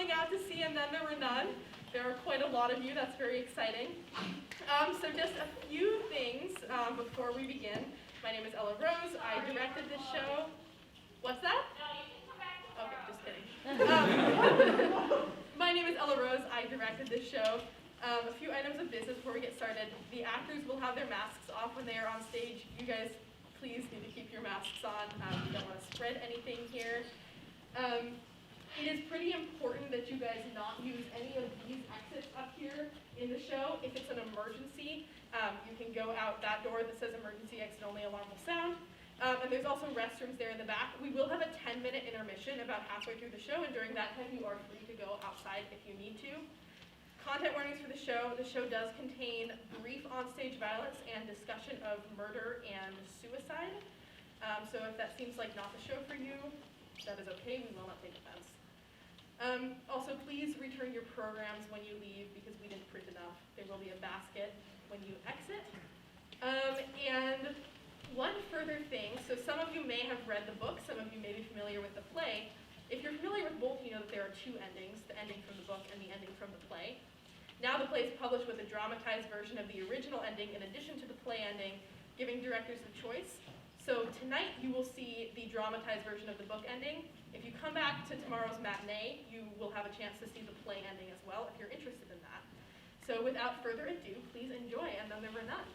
coming out to see And Then There Were None. There are quite a lot of you. That's very exciting. So just a few things before we begin. My name is Ella Rose. I directed this show. What's that? Okay, just kidding. My name is Ella Rose. I directed this show. A few items of business before we get started. The actors will have their masks off when they are on stage. You guys, please need to keep your masks on. We don't want to spread anything here. It is pretty important that you guys not use any of these exits up here in the show. If it's an emergency, you can go out that door that says emergency exit only, alarm will sound. And there's also restrooms there in the back. We will have a 10-minute intermission about halfway through the show, and during that time you are free to go outside if you need to. Content warnings for the show. The show does contain brief onstage violence and discussion of murder and suicide. So if that seems like not the show for you, that is okay. We will not take offense. Also, please return your programs when you leave because we didn't print enough. There will be a basket when you exit. And one further thing, so some of you may have read the book, some of you may be familiar with the play. If you're familiar with both, you know that there are two endings, the ending from the book and the ending from the play. Now the play is published with a dramatized version of the original ending in addition to the play ending, giving directors the choice. So tonight you will see the dramatized version of the book ending. If you come back to tomorrow's matinee, you will have a chance to see the play ending as well, if you're interested in that. So without further ado, please enjoy And Then There Were None.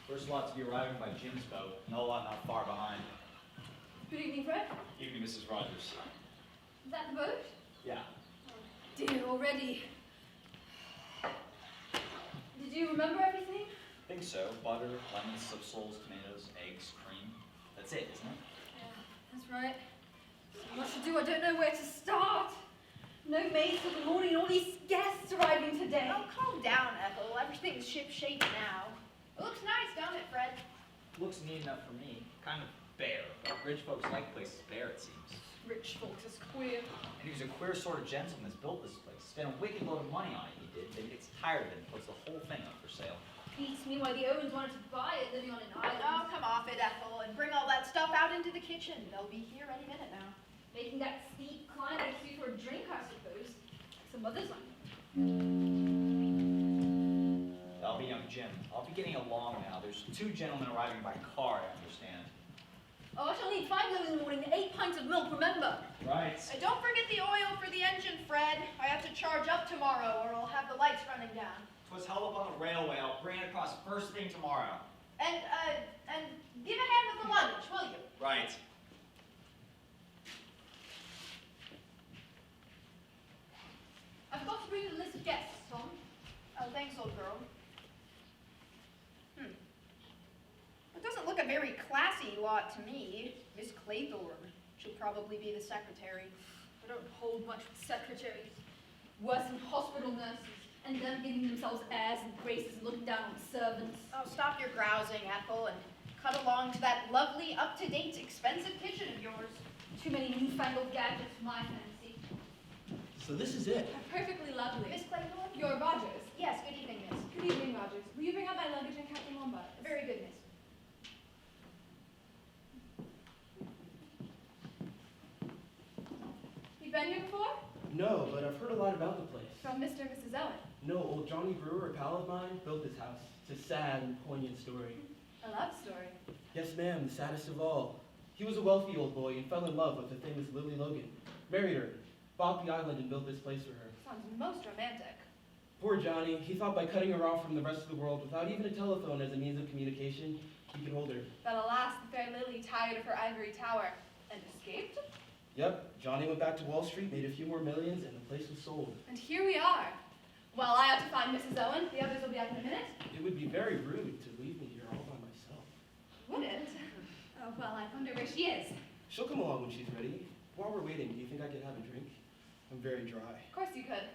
First lot to be arriving by Jim's boat. No lot not far behind. Good evening, Brent. Evening, Mrs. Rogers. Is that the boat? Yeah. Oh, dear, already. Did you remember everything? I think so. Butter, lemons, slipsoles, tomatoes, eggs, cream. That's it, isn't it? Yeah, that's right. So much to do, I don't know where to start. No maids for the morning, all these guests arriving today. Oh, calm down, Ethel. Everything's ship-shape now. It looks nice, don't it, Fred? Looks neat enough for me. Kind of bare. But rich folks like places bare, it seems. Rich folks is queer. And he was a queer sort of gentleman that's built this place. Spent a wicked load of money on it, he did. Then he gets tired of it and puts the whole thing up for sale. Beats me why the Owens wanted to buy it, living on an island. Oh, come off it, Ethel, and bring all that stuff out into the kitchen. They'll be here any minute now. Making that steep climb makes you for a drink, I suppose. Like some others I know. That'll be young Jim. I'll be getting along now. There's 2 gentlemen arriving by car, I understand. Oh, I shall need 5 loaves in the morning and 8 pints of milk, remember? Right. Don't forget the oil for the engine, Fred. I have to charge up tomorrow, or I'll have the lights running down. 'Twas held up on the railway. I'll bring it across first thing tomorrow. And give a hand with the luggage, will you? Right. I've got to bring the list of guests, Tom. Oh, thanks, old girl. It doesn't look a very classy lot to me. Miss Claythorne. She'll probably be the secretary. I don't hold much with secretaries. Worse than hospital nurses, and them giving themselves airs and graces and looking down on servants. Oh, stop your grousing, Ethel, and cut along to that lovely, up-to-date, expensive kitchen of yours. Too many newfangled gadgets for my fancy. So this is it. Perfectly lovely. Miss Claythorne? You're Rogers. Yes, place. From Mr. and Mrs. Owen. No, old Johnny Brewer, a pal of mine, built this house. It's a sad and poignant story. A love story. Yes, ma'am, the saddest of all. He was a wealthy old boy and fell in love with the famous Lily Logan. Married her, bought the island and built this place for her. Sounds most romantic. Poor Johnny, he thought by cutting her off from the rest of the world without even a telephone as a means of communication, he could hold her. But alas, the fair Lily tired of her ivory tower and escaped. Yep, Johnny went back to Wall Street, made a few more millions, and the place was sold. And here we are. Well, I have to find Mrs. Owen. The others will be up in a minute. It would be very rude to leave me here all by myself. Would it? Oh, well, I wonder where she is. She'll come along when she's ready. While we're waiting, do you think I could have a drink? I'm very dry. Of course you could.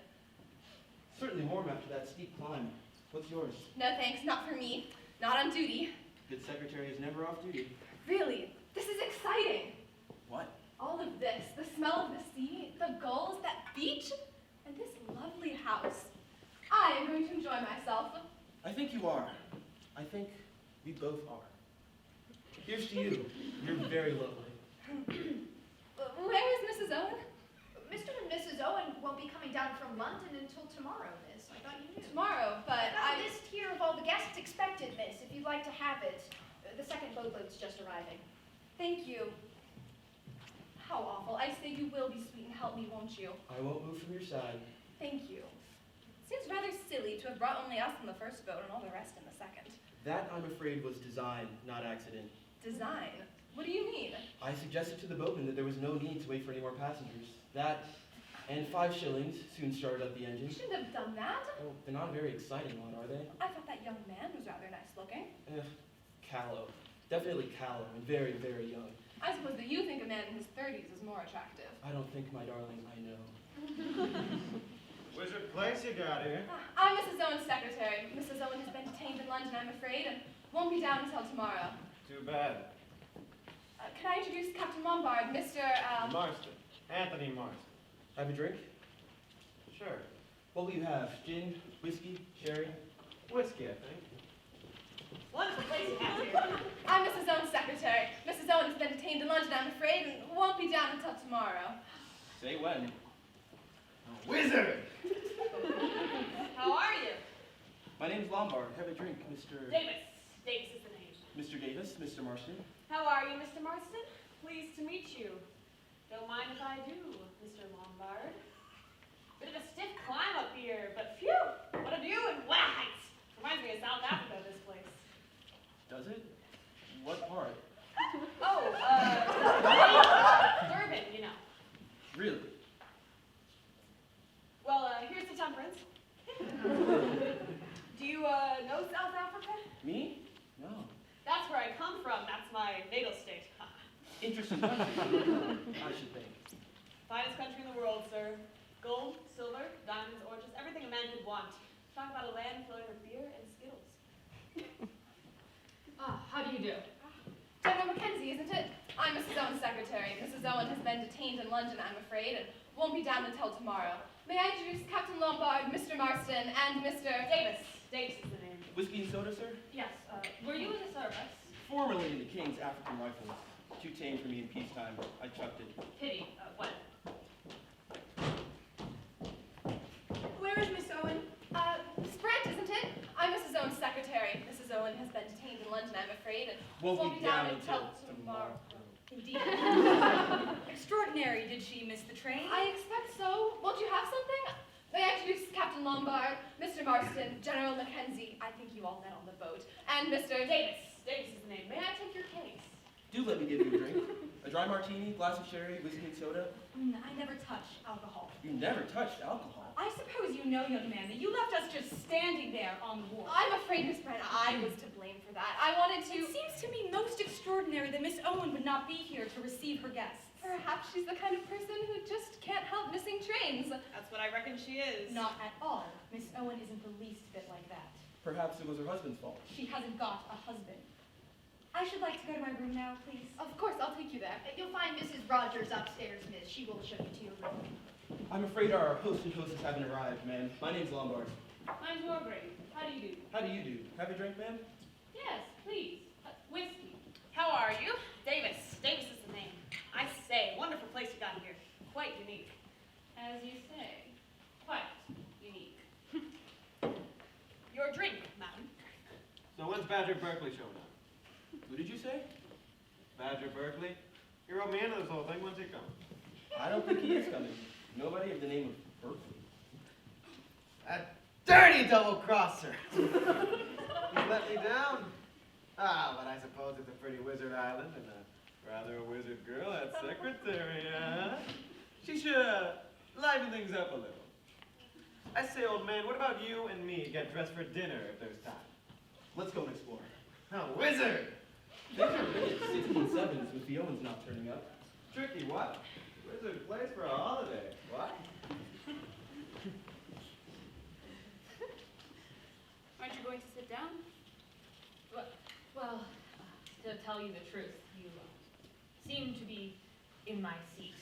Certainly warm after that steep climb. What's yours? No thanks, not for me. Not on duty. Good secretary is never off duty. Really, this is exciting. What? All of this, the smell of the sea, the gulls, that beach, and this lovely house. I am going to enjoy myself. I think you are. I think we both are. Here's to you. You're very lovely. Where is Mrs. Owen? Mr. and Mrs. Owen won't be coming down from London until tomorrow, miss. I thought you knew. Tomorrow, but I've got I... a list here of all the guests expected, miss, if you'd like to have it. The second boatload's just arriving. Thank you. How awful. I say you will be sweet and help me, won't you? I won't move from your side. Thank you. Seems rather silly to have brought only us on the first boat and all the rest in the second. That, I'm afraid, was design, not accident. Design? What do you mean? I suggested to the boatman that there was no need to wait for any more passengers. That, and 5 shillings, soon started up the You engine. shouldn't have done that. Oh, they're not a very exciting lot, are they? I thought that young man was rather nice looking. Callow. Definitely callow and very, very young. I suppose that you think a man in his 30s is more attractive. I don't think, my darling, I know. Wizard place you got here? I'm Mrs. Owen's secretary. Mrs. Owen has been detained in London, I'm afraid, and won't be down until tomorrow. Too bad. Can I introduce Captain Lombard, Mr. Marston. Anthony Marston. Have a drink? Sure. What will you have? Gin, whiskey, sherry? Whiskey, I think. Wonderful place you have here. I'm Mrs. Owen's secretary. Mrs. Owen has been detained in London, I'm afraid, and won't be down until tomorrow. Say when. Wizard! How are you? My name's Lombard. Have a drink, Mr. Davis. Davis is the name. Mr. Davis, Mr. Marston. How are you, Mr. Marston? Pleased to meet you. Don't mind if I do, Mr. Lombard. Bit of a stiff climb up here, but phew! What a view and what a height! Reminds me of South Africa, this place. Does it? What part? Oh, Durban, you know. Really? Well, here's the temperance. Do you, know South Africa? Me? No. That's where I come from. That's my natal state. Interesting country, I should think. Finest country in the world, sir. Gold, silver, diamonds, oranges, everything a man could want. Talk about a land flowing with beer and skittles. How do you do? General Mackenzie, isn't it? I'm Mrs. Owen's secretary. Mrs. Owen has been detained in London, I'm afraid, and won't be down until tomorrow. May I introduce Captain Lombard, Mr. Marston, and Mr. Davis. Davis is the name. Whiskey and soda, sir? Yes, were you in the service? Formerly in the King's African Rifles. Too tame for me in peacetime. I chucked it. Pity. What? Where is Miss Owen? Miss Brent, isn't it? I'm Mrs. Owen's secretary. Mrs. Owen has been detained in London, I'm afraid, and Won't be down until tomorrow. Indeed. Extraordinary. Did she miss the train? I expect so. Won't you have something? May I introduce Captain Lombard, Mr. Marston, General Mackenzie, I think you all met on the boat, and Mr. Davis. Davis is the name. May I take your case? Do let me give you a drink. A dry martini, glass of sherry, whiskey and soda. I never touch alcohol. You never touched alcohol. I suppose you know, young man, that you left us just standing there on the wharf. I'm afraid, Miss Brent, I was to blame for that. I wanted to... It seems to me most extraordinary that Miss Owen would not be here to receive her guests. Perhaps she's the kind of person who just can't help missing trains. That's what I reckon she is. Not at all. Miss Owen isn't the least bit like that. Perhaps it was her husband's fault. She hasn't got a husband. I should like to go to my room now, please. Of course, I'll take you there. You'll find Mrs. Rogers upstairs, miss. She will show you to your room. I'm afraid our host and hostess haven't arrived, ma'am. My name's Lombard. Mine's Wargrave. How do you do? How do you do? Have a drink, ma'am? Yes, please. Whiskey. How are you? Davis. Davis is the name. I say, wonderful place you got here. Quite unique. As you say. Quite. Badger Berkeley showing up? Who did you say? Badger Berkeley? You're a man of this whole thing. When's he coming? I don't think he is coming. Nobody of the name of Berkeley. That dirty double-crosser! He's let me down. Ah, but I suppose it's a pretty wizard island and rather a wizard girl, that secretary, huh? She should liven things up a little. I say, old man, what about you and me get dressed for dinner if there's time? Let's go and explore. Oh, wizard! Things are really at 16/7s with the Owens not turning up. Tricky, what? Wizard place for a holiday. What? Aren't you going to sit down? Well, to tell you the truth, you seem to be in my seat.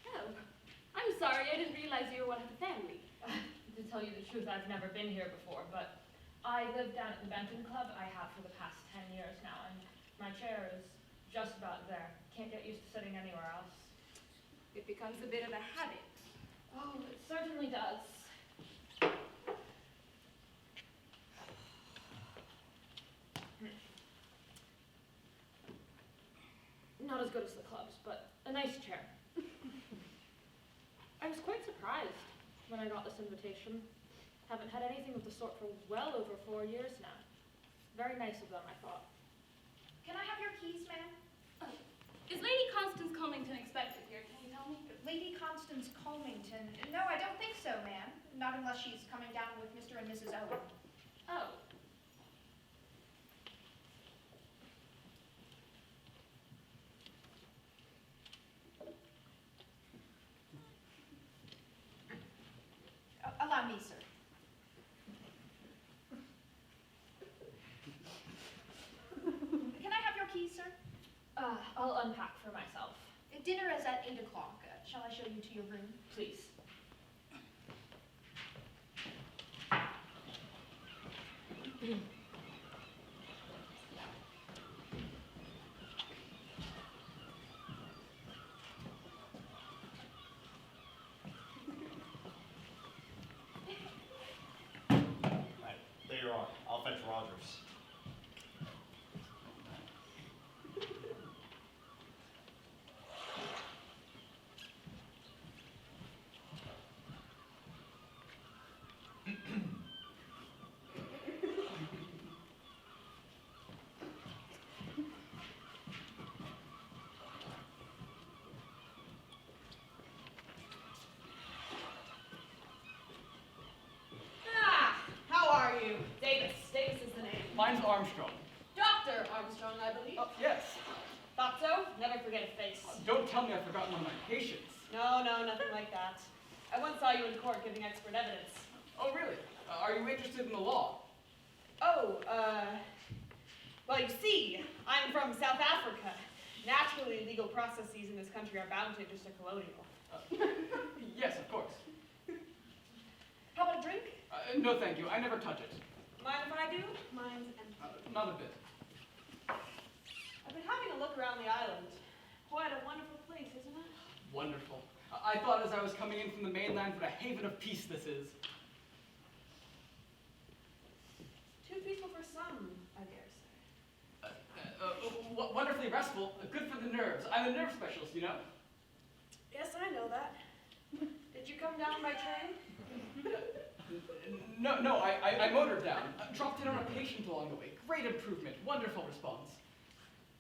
Oh, I'm sorry. I didn't realize you were one of the family. To tell you the truth, I've never been here before, but I live down at the Benton Club. I have for the past 10 years now, and my chair is just about there. Can't get used to sitting anywhere else. It becomes a bit of a habit. Oh, it certainly does. Not as good as the club's, but a nice chair. I was quite surprised when I got this invitation. Haven't had anything of the sort for well over 4 years now. Very nice of them, I thought. Can I have your keys, ma'am? Is Lady Constance Comington expected here? Can you tell me? Lady Constance Comington. No, I don't think so, ma'am. Not unless she's coming down with Mr. and Mrs. Owen. Oh. Allow me, sir. Can I have your keys, sir? I'll unpack for myself, Dinner is at 8 o'clock. Shall I show you to your room? please. Right, there you are. I'll fetch Rogers. How are you? Davis. Davis is the name. Mine's Armstrong. Dr. Armstrong, I believe. Yes. Thought so? Never forget a face. Don't tell me I've forgotten one of my patients. No, nothing like that. I once saw you in court giving expert evidence. Oh, really? Are you interested in the law? Oh, well, you see, I'm from South Africa. Naturally, legal processes in this country are bound to interest a colonial. Yes, of course. How about a drink? No, thank you. I never touch it. Mind if I do? Mine's empty. Not a bit. I've been having a look around the island. Quite a wonderful place, isn't it? Wonderful. I thought as I was coming in from the mainland what a haven of peace this is. Too peaceful for some, I dare say. Wonderfully restful. Good for the nerves. I'm a nerve specialist, you know. Yes, I know that. Did you come down by train? No, I motored down. Dropped in on a patient along the way. Great improvement. Wonderful response.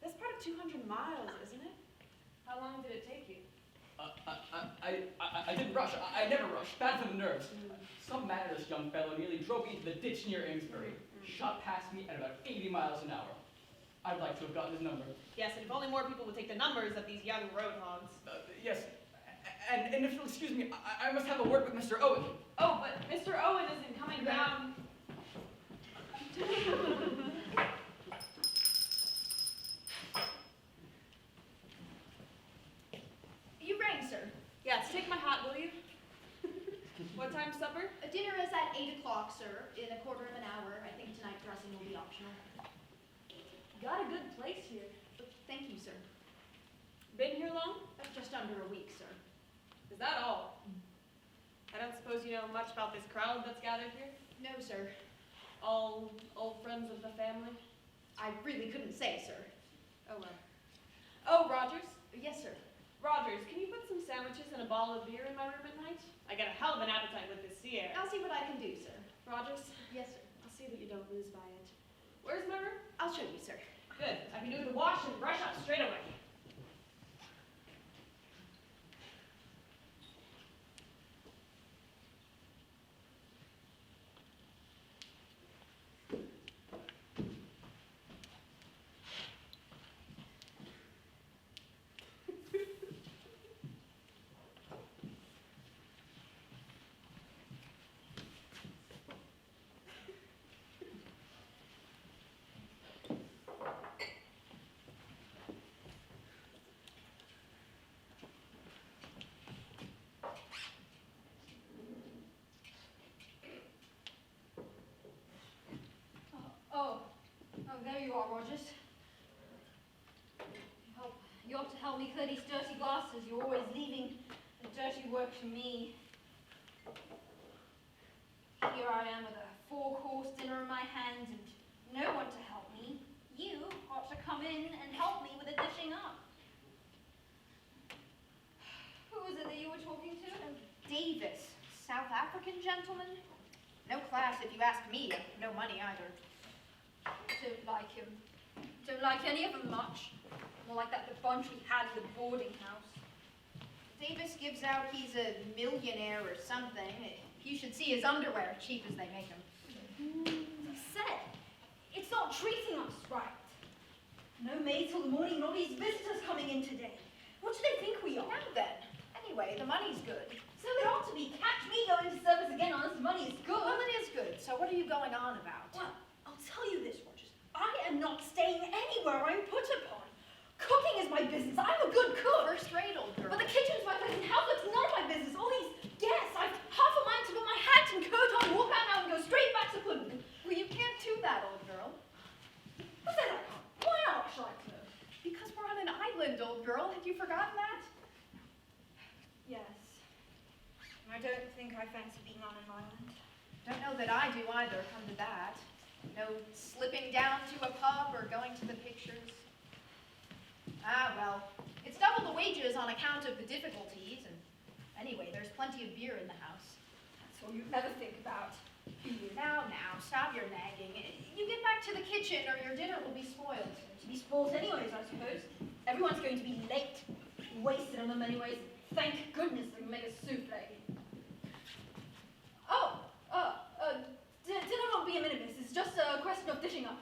That's part of 200 miles, isn't it? How long did it take you? I didn't rush. I never rush. Bad for the nerves. Some mannerless young fellow nearly drove me into the ditch near Amesbury. Shot past me at about 80 miles an hour. I'd like to have gotten his number. Yes, and if only more people would take the numbers of these young roadhogs. Yes. And if you'll excuse me, I must have a word with Mr. Owen. Oh, but Mr. Owen isn't coming down. You rang, sir. Yes, take my hat, will you? What time's supper? Dinner is at 8 o'clock, sir. In a quarter of an hour. I think tonight dressing will be optional. Got a good place here. Thank you, sir. Been here long? Just under a week, sir. Is that all? I don't suppose you know much about this crowd that's gathered here? No, sir. All old friends of the family? I really couldn't say, sir. Oh, well. Oh, Rogers? Yes, sir. Rogers, can you put some sandwiches and a bottle of beer in my room at night? I got a hell of an appetite with this sea air. I'll see what I can do, sir. Rogers, Yes, sir. I'll see that you don't lose by it. Where's my room? I'll show you, sir. Good. I can do the wash and brush up straight away. Oh, there you are, Rogers. You ought to help me clear these dirty glasses. You're always leaving the dirty work to me. Here I am with a 4-course dinner in my hands and no one to help me. You ought to come in and help me with the dishing up. Who was it that you were talking to? Davis, South African gentleman. No class, if you ask me. No money either. Don't like him. Don't like any of them much. More like that bunch we had at the boarding house. Davis gives out he's a millionaire or something. You should see his underwear, cheap as they make them. As I said, it's not treating us right. No maid till the morning, and all these visitors coming in today. What do they think we are? Now then. Anyway, the money's good. So it ought to be. Catch me going to service again on this money is good. Well, it is good. So what are you going on about? Well, I'll tell you this, Rogers. I am not staying anywhere I'm put upon. Cooking is my business. I'm a good cook. First-rate, old girl. But the kitchen's my place, and housework's none of my business. All these guests, I've half a mind to put my hat and coat on, walk out now, and go straight back to Plunkett. Well, you can't do that, old girl. Who said I can't? Why not, shall I cook? Because we're on an island, old girl. Had you forgotten that? Yes. I don't think I fancy being on an island. Don't know that I do either, come to that. No slipping down to a pub or going to the pictures. Ah, well, it's double the wages on account of the difficulties, and anyway, there's plenty of beer in the house. That's all you ever think about. Now, stop your nagging. You get back to the kitchen or your dinner will be spoiled. To be spoiled anyways, I suppose. Everyone's going to be late. Wasted on them anyways. Thank goodness they can make a souffle. Dinner won't be a minute, miss. It's just a question of dishing up.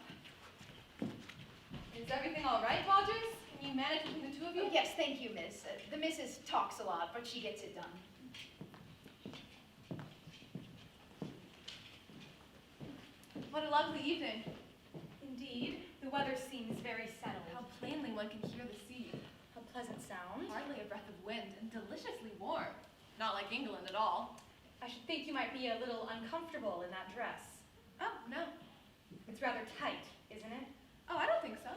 Is everything all right, Rogers? Can you manage between the two of you? Oh, yes, thank you, miss. The missus talks a lot, but she gets it done. What a lovely evening. Indeed. The weather seems very settled. How plainly one can hear the sea. A pleasant sound. Hardly a breath of wind, and deliciously warm. Not like England at all. I should think you might be a little uncomfortable in that dress. Oh, no. It's rather tight, isn't it? Oh, I don't think so.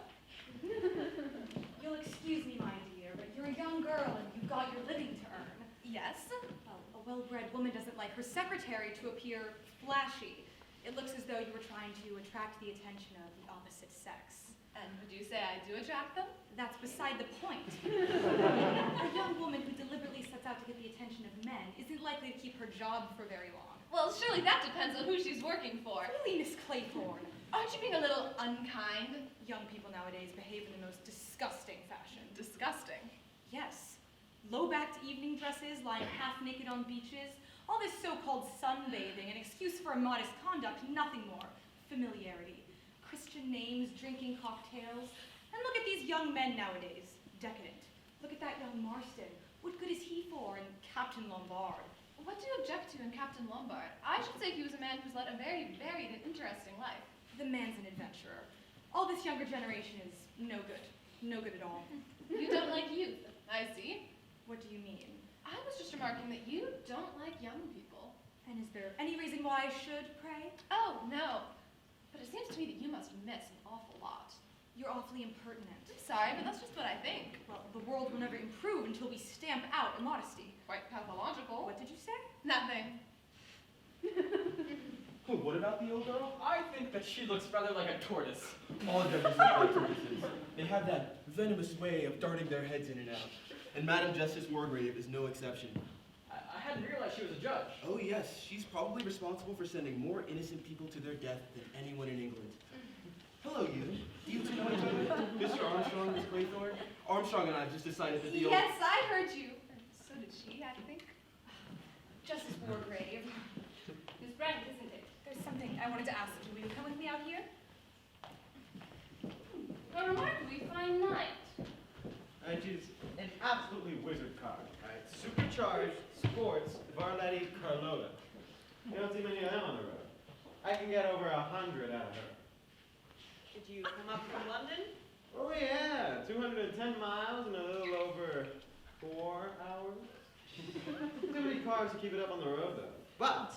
You'll excuse me, my dear, but you're a young girl and you've got your living to earn. Yes? Well, a well-bred woman doesn't like her secretary to appear flashy. It looks as though you were trying to attract the attention of the opposite sex. And would you say I do attract them? That's beside the point. A young woman who deliberately sets out to get the attention of men isn't likely to keep her job for very long. Well, surely that depends on who she's working for. Really, Miss Claythorne? Aren't you being a little unkind? Young people nowadays behave in the most disgusting fashion. Disgusting. Yes. Low-backed evening dresses, lying half-naked on beaches, all this so-called sunbathing, an excuse for immodest conduct, nothing more. Familiarity. Christian names, drinking cocktails. And look at these young men nowadays. Decadent. Look at that young Marston. What good is he for? And Captain Lombard. What do you object to in Captain Lombard? I should say he was a man who's led a very varied and interesting life. The man's an adventurer. All this younger generation is no good. No good at all. You don't like youth. I see. What do you mean? I was just remarking that you don't like young people. And is there any reason why I should, pray? Oh, no. But it seems to me that you must miss an awful lot. You're awfully impertinent. Sorry, but that's just what I think. Well, the world will never improve until we stamp out immodesty. Quite pathological. What did you say? Nothing. What What about the old girl? I think that she looks rather like a tortoise. All devils look like tortoises. They have that venomous way of darting their heads in and out. And Madam Justice Wargrave is no exception. I hadn't realized she was a judge. Oh yes, she's probably responsible for sending more innocent people to their death than anyone in England. Hello, you. Do you two know each other? Mr. Armstrong, Miss Claythorne? Armstrong and I just decided that the old... Yes, I heard you. So did she, I think. Justice Wargrave. Miss Brent, isn't it? There's something I wanted to ask you. Will you come with me out here? A remarkably fine night. And she's an absolutely wizard car, right? Supercharged, sports, Varletti Carlota. You don't see many of them on the road. I can get over 100 out of her. Did you come up from London? Oh yeah, 210 miles in a little over 4 hours. Too many cars to keep it up on the road though. But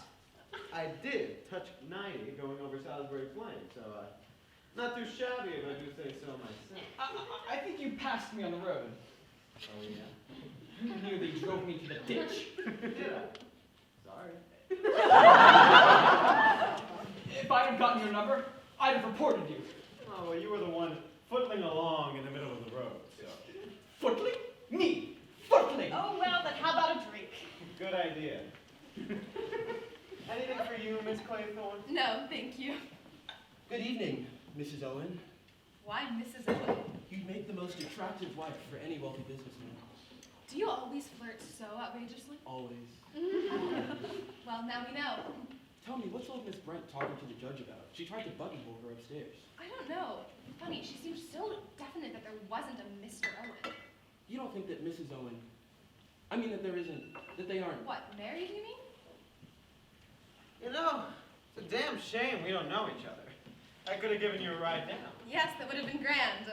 I did touch 90 going over Salisbury Plain, so not too shabby if I do say so myself. I think you passed me on the road. Oh yeah? You nearly drove me to the ditch. Did I? Sorry. If I had gotten your number, I'd have reported you. Oh, well, you were the one footling along in the middle of the road, so. Footling? Me? Footling? Oh, well, then how about a drink? Good idea. Anything for you, Miss Claythorne? No, thank you. Good evening, Mrs. Owen. Why Mrs. Owen? You'd make the most attractive wife for any wealthy businessman. Do you always flirt so outrageously? Always. Well, now we know. Tell me, what's old Miss Brent talking to the judge about? She tried to buttonhole her upstairs. I don't know. Funny, she seemed so definite that there wasn't a Mr. Owen. You don't think that Mrs. Owen... I mean that there isn't... that they aren't... What, married, you mean? You know, it's a damn shame we don't know each other. I could have given you a ride now. Yes, that would have been grand.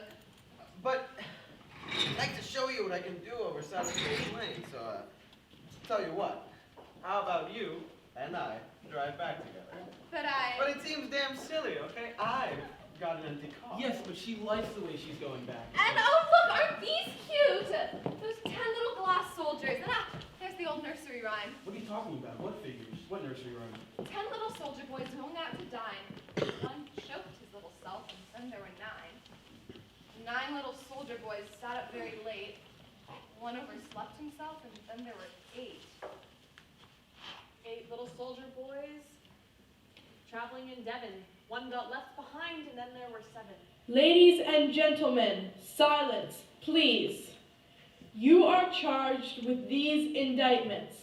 But I'd like to show you what I can do over Salisbury Plain, so tell you what. How about you and I drive back together? But it seems damn silly, okay? I've got an empty car. Yes, but she likes the way she's going back. And oh look, aren't these cute? Those 10 little glass soldiers. And there's the old nursery rhyme. What are you talking about? What figures? What nursery rhyme? 10 little soldier boys going out to dine. One choked his little self, and then there were 9. 9 little soldier boys sat up very late. One overslept himself, and then there were 8. 8 little soldier boys traveling in Devon. One got left behind, and then there were 7. Ladies and gentlemen, silence, please. You are charged with these indictments,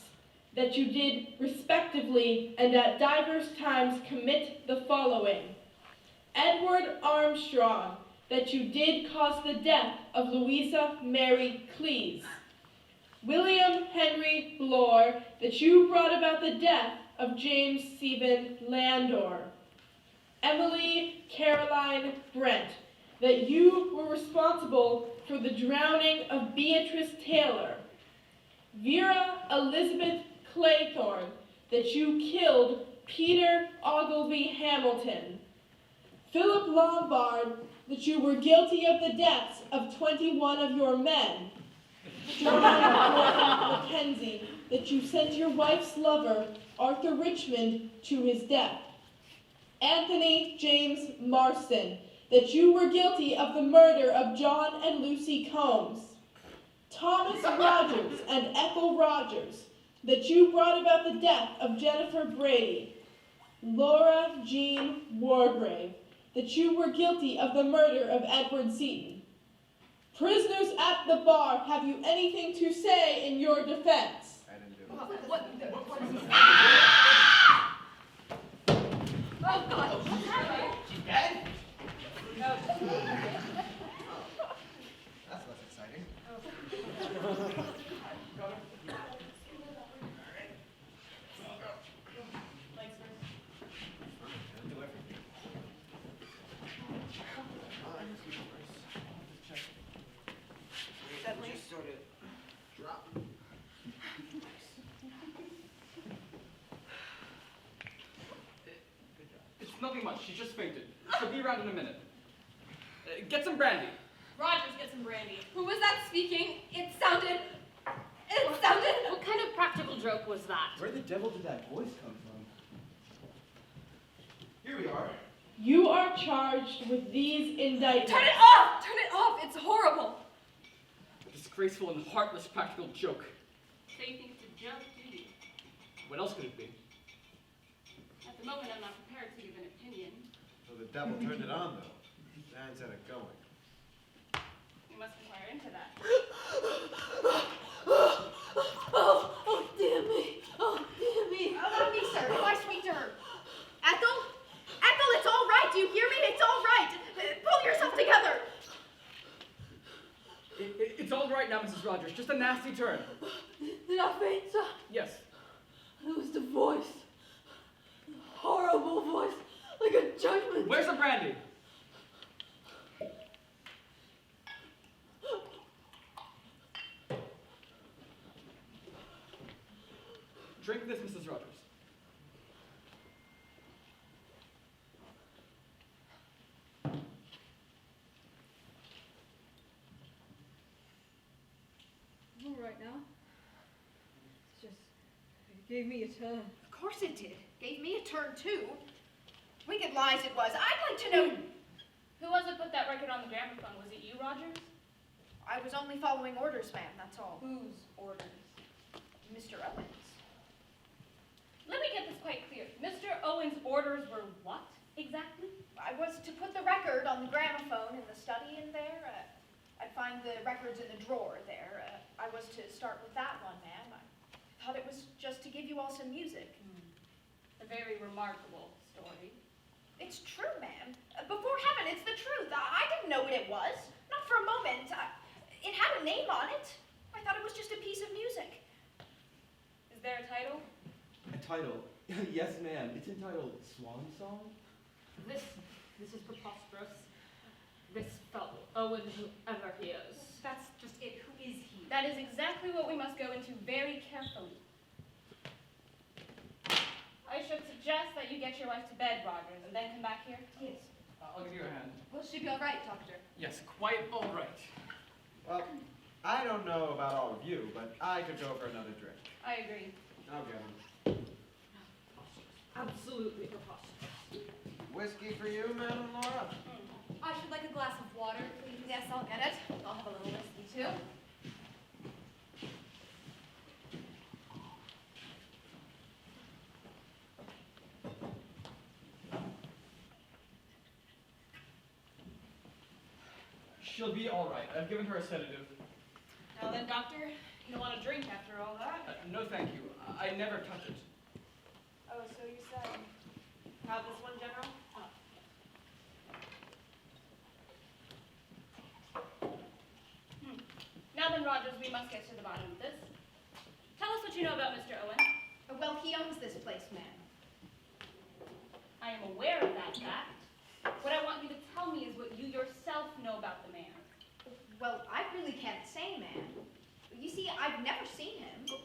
that you did respectively and at divers times commit the following. Edward Armstrong, that you did cause the death of Louisa Mary Cleese. William Henry Blore, that you brought about the death of James Stephen Landor. Emily Caroline Brent, that you were responsible for the drowning of Beatrice Taylor. Vera Elizabeth Claythorne, that you killed Peter Ogilvy Hamilton. Philip Lombard, that you were guilty of the deaths of 21 of your men. John Mackenzie, that you sent your wife's lover, Arthur Richmond, to his death. Anthony James Marston, that you were guilty of the murder of John and Lucy Combs. Thomas Rogers and Ethel Rogers, that you brought about the death of Jennifer Brady. Laura Jean Wargrave, that you were guilty of the murder of Edward Seaton. Prisoners at the bar, have you anything to say in your defense? I didn't do it. What is this? Oh, God, what's happening? She's dead? No. That's less exciting. Just sort of drop. It's nothing much. She just fainted. She'll be around in a minute. Get some brandy. Rogers, get some brandy. Who was that speaking? It sounded... What kind of practical joke was that? Where the devil did that voice come from? are charged with these indictments. Turn it off! Turn it off! It's horrible! A disgraceful and heartless practical joke. So you think it's a joke, do you? What else could it be? At the moment, I'm not prepared to give an opinion. So the devil turned it on, though. That's had it going. We must inquire into that. Oh, dear me. Oh, dear me. Allow me, sir. My sweet to her. Ethel? Ethel, it's all right. Do you hear me? It's all right. Pull yourself together. It's all right now, Mrs. Rogers. Just a nasty turn. Did I faint, sir? Yes. It was the voice. The horrible voice. Like a judgment. Where's the brandy? Drink this, Mrs. Rogers. All right now. It's just, it gave me a turn. Of course it did. Gave me a turn, too. Wicked lies it was. I'd like to know. Who was it put that record on the gramophone? Was it you, Rogers? I was only following orders, ma'am, that's all. Whose orders? Mr. Owens. Let me get this quite clear. Mr. Owen's orders were what, exactly? I was to put the record on the gramophone in the study in there. I'd find the records in the drawer there. I was to start with that one, ma'am. I thought it was just to give you all some music. A very remarkable story. It's true, ma'am. Before heaven, it's the truth. I didn't know what it was. Not for a moment. It had a name on it. I thought it was just a piece of music. Is there a title? A title? Yes, ma'am. It's entitled Swan Song. This is preposterous. This fellow, Owen, whoever he is. That's just it. Who is he? That is exactly what we must go into very carefully. I should suggest that you get your wife to bed, Rogers, and then come back here. Yes. I'll give you a hand. Will she be all right, Doctor? Yes, quite all right. Well, I don't know about all of you, but I could go for another drink. I agree. I'll get one. Absolutely preposterous. Whiskey for you, Madam Laura? I should like a glass of water, please. Yes, I'll get it. I'll have a little whiskey, too. She'll be all right. I've given her a sedative. Now then, Doctor, you don't want to drink after all that? No, thank you. I never touch it. Oh, so you said. Have this one, General? Now then, Rogers, we must get to the bottom of this. Tell us what you know about Mr. Owen. Well, he owns this place, ma'am. I am aware of that fact. What I want you to tell me is what you yourself know about the man. Well, I really can't say, ma'am. You see, I've never seen him.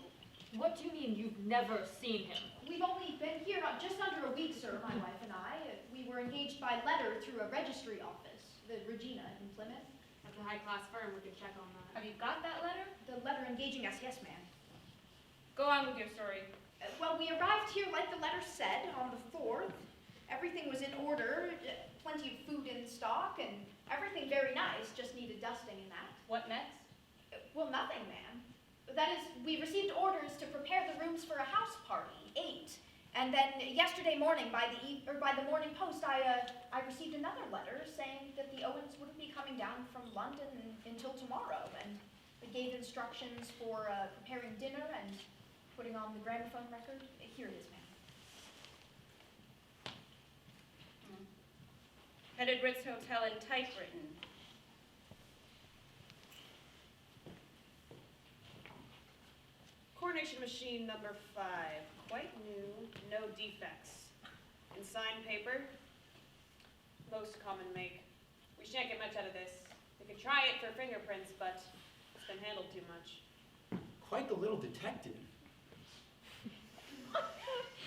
What do you mean you've never seen him? We've only been here just under a week, sir, my wife and I. We were engaged by letter through a registry office, the Regina in Plymouth. That's a high-class firm. We can check on that. Have you got that letter? The letter engaging us, yes, ma'am. Go on with your story. Well, we arrived here like the letter said on the 4th. Everything was in order, plenty of food in stock, and everything very nice, just needed dusting and that. What next? Well, nothing, ma'am. That is, we received orders to prepare the rooms for a house party, 8. And then yesterday morning, by the morning post, I received another letter saying that the Owens wouldn't be coming down from London until tomorrow, and they gave instructions for preparing dinner and putting on the gramophone record. Here it is, ma'am. Headed Ritz Hotel in typewritten. Coronation machine number 5. Quite new, no defects. In signed paper, most common make. We shan't get much out of this. We could try it for fingerprints, but it's been handled too much. Quite the little detective.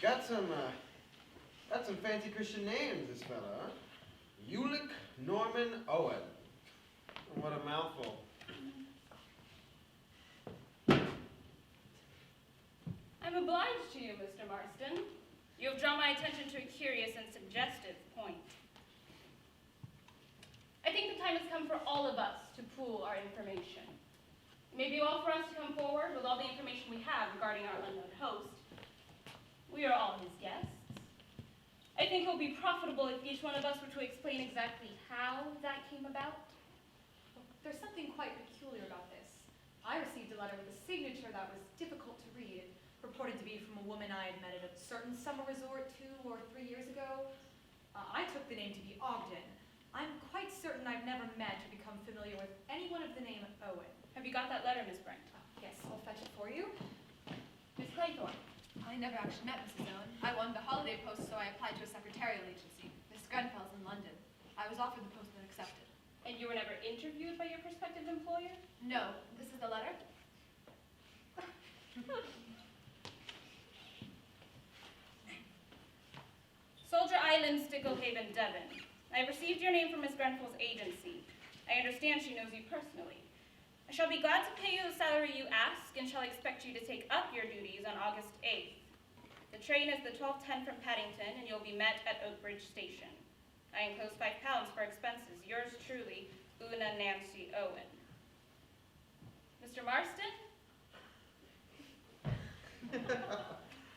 Got some fancy Christian names, this fella, huh? Ulick Norman Owen. What a mouthful. I'm obliged to you, Mr. Marston. You have drawn my attention to a curious and suggestive point. come for all of us to pool our information. It may be well for us to come forward with all the information we have regarding our unknown host. We are all his guests. I think it will be profitable if each one of us were to explain exactly how that came about. There's something quite peculiar about this. I received a letter with a signature that was difficult to read. It purported to be from a woman I had met at a certain summer resort 2 or 3 years ago. I took the name to be Ogden. I'm quite certain I've never met or become familiar with anyone of the name Owen. Have you got that letter, Miss Brent? Yes, I'll fetch it for you. Miss Claythorne? I never actually met Mrs. Owen. I wanted a holiday post, so I applied to a secretarial agency. Miss Grenfell's in London. I was offered the post and accepted. And you were never interviewed by your prospective employer? No, this is the letter. Soldier Island, Sticklehaven, Devon. I have received your name from Miss Grenfell's agency. I understand she knows you personally. I shall be glad to pay you the salary you ask and shall expect you to take up your duties on August 8th. The train is the 12:10 from Paddington and you'll be met at Oakbridge Station. I enclose £5 for expenses. Yours truly, Una Nancy Owen. Mr. Marston?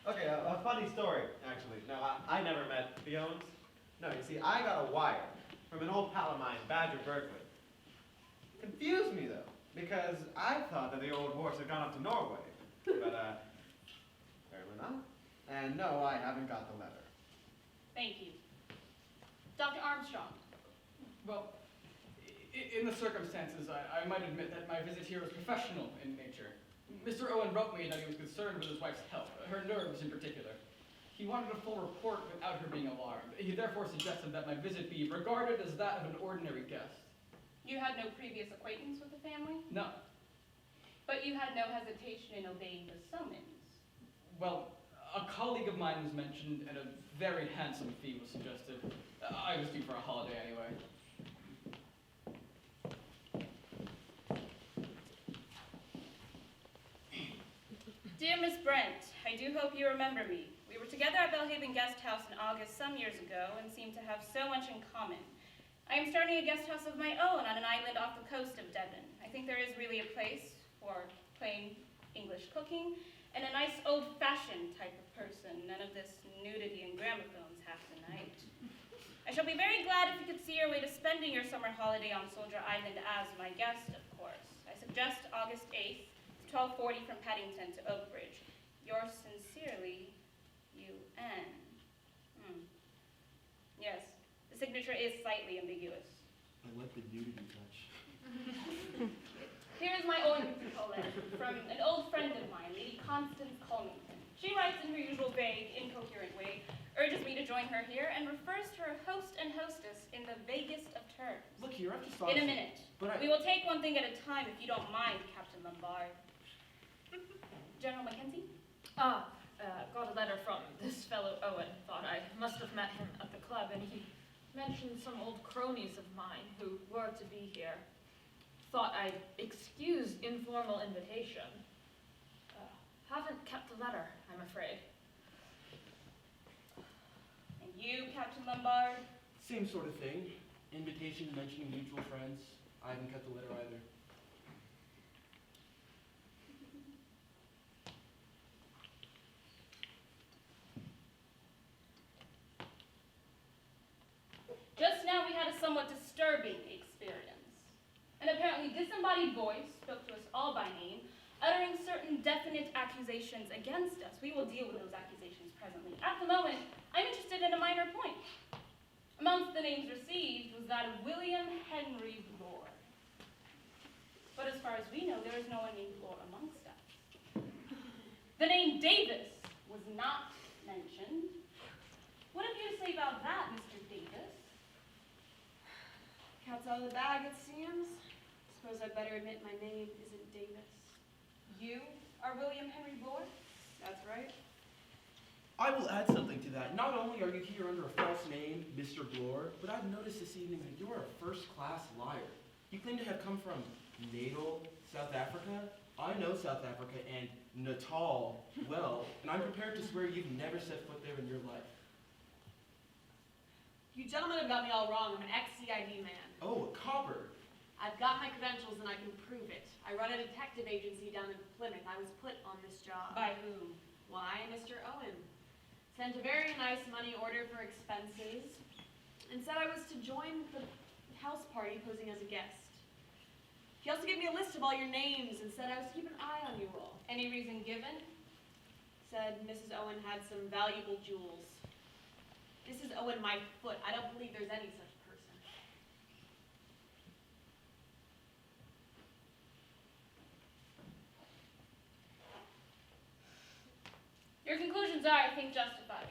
Okay, a funny story, actually. No, I never met the Owens. No, you see, I got a wire from an old pal of mine, Badger Berkeley. Confused me, though, because I thought that the old horse had gone up to Norway. But, apparently not. And no, I haven't got the letter. Thank you. Dr. Armstrong? Well, in the circumstances, I might admit that my visit here was professional in nature. Mr. Owen wrote me that he was concerned with his wife's health, her nerves in particular. He wanted a full report without her being alarmed. He therefore suggested that my visit be regarded as that of an ordinary guest. You had no previous acquaintance with the family? No. But you had no hesitation in obeying the summons? Well, a colleague of mine was mentioned and a very handsome fee was suggested. I was due for a holiday anyway. Dear Miss Brent, I do hope you remember me. We were together at Belhaven Guest House in August some years ago and seem to have so much in common. I am starting a guest house of my own on an island off the coast of Devon. I think there is really a place for plain English cooking and a nice old-fashioned type of person. None of this nudity and gramophones half the night. I shall be very glad if you could see your way to spending your summer holiday on Soldier Island as my guest, of course. I suggest August 8th, 12:40 from Paddington to Oakbridge. Yours sincerely, U.N. Yes, the signature is slightly ambiguous. I like the nudity touch. Here is my own letter from an old friend of mine, Lady Constance Colmington. She writes in her usual vague, incoherent way, urges me to join her here, and refers to her host and hostess in the vaguest of terms. Look here, I've just thought In a minute. But We will take one thing at a time if you don't mind, Captain Lombard. General Mackenzie? Got a letter from this fellow Owen. Thought I must have met him at the club, and he mentioned some old cronies of mine who were to be here. Thought I'd excuse informal invitation. Haven't kept the letter, I'm afraid. And you, Captain Lombard? Same sort of thing. Invitation mentioning mutual friends. I haven't got the letter either. Just now we had a somewhat disturbing experience. An apparently disembodied voice spoke to us all by name, uttering certain definite accusations against us. We will deal with those accusations presently. At the moment, I'm interested in a minor point. Amongst the names received was that of William Henry Blore. But as far as we know, there is no one named Blore amongst us. The name Davis was not mentioned. What have you to say about that, Mr. Davis? Cat's out of the bag, it seems. Suppose I'd better admit my name isn't Davis. You are William Henry Blore? That's right. I will add something to that. Not only are you here under a false name, Mr. Blore, but I've noticed this evening that you are a first-class liar. You claim to have come from Natal, South Africa. I know South Africa and Natal well, and I'm prepared to swear you've never set foot there in your life. You gentlemen have got me all wrong. I'm an ex-CID man. Oh, a copper. I've got my credentials and I can prove it. I run a detective agency down in Plymouth. I was put on this job. By whom? Why, Mr. Owen. Sent a very nice money order for expenses and said I was to join the house party posing as a guest. He also gave me a list of all your names and said I was to keep an eye on you all. Any reason given? Said Mrs. Owen had some valuable jewels. Mrs. Owen, my foot. I don't believe there's any such person. Your conclusions are, I think, justified.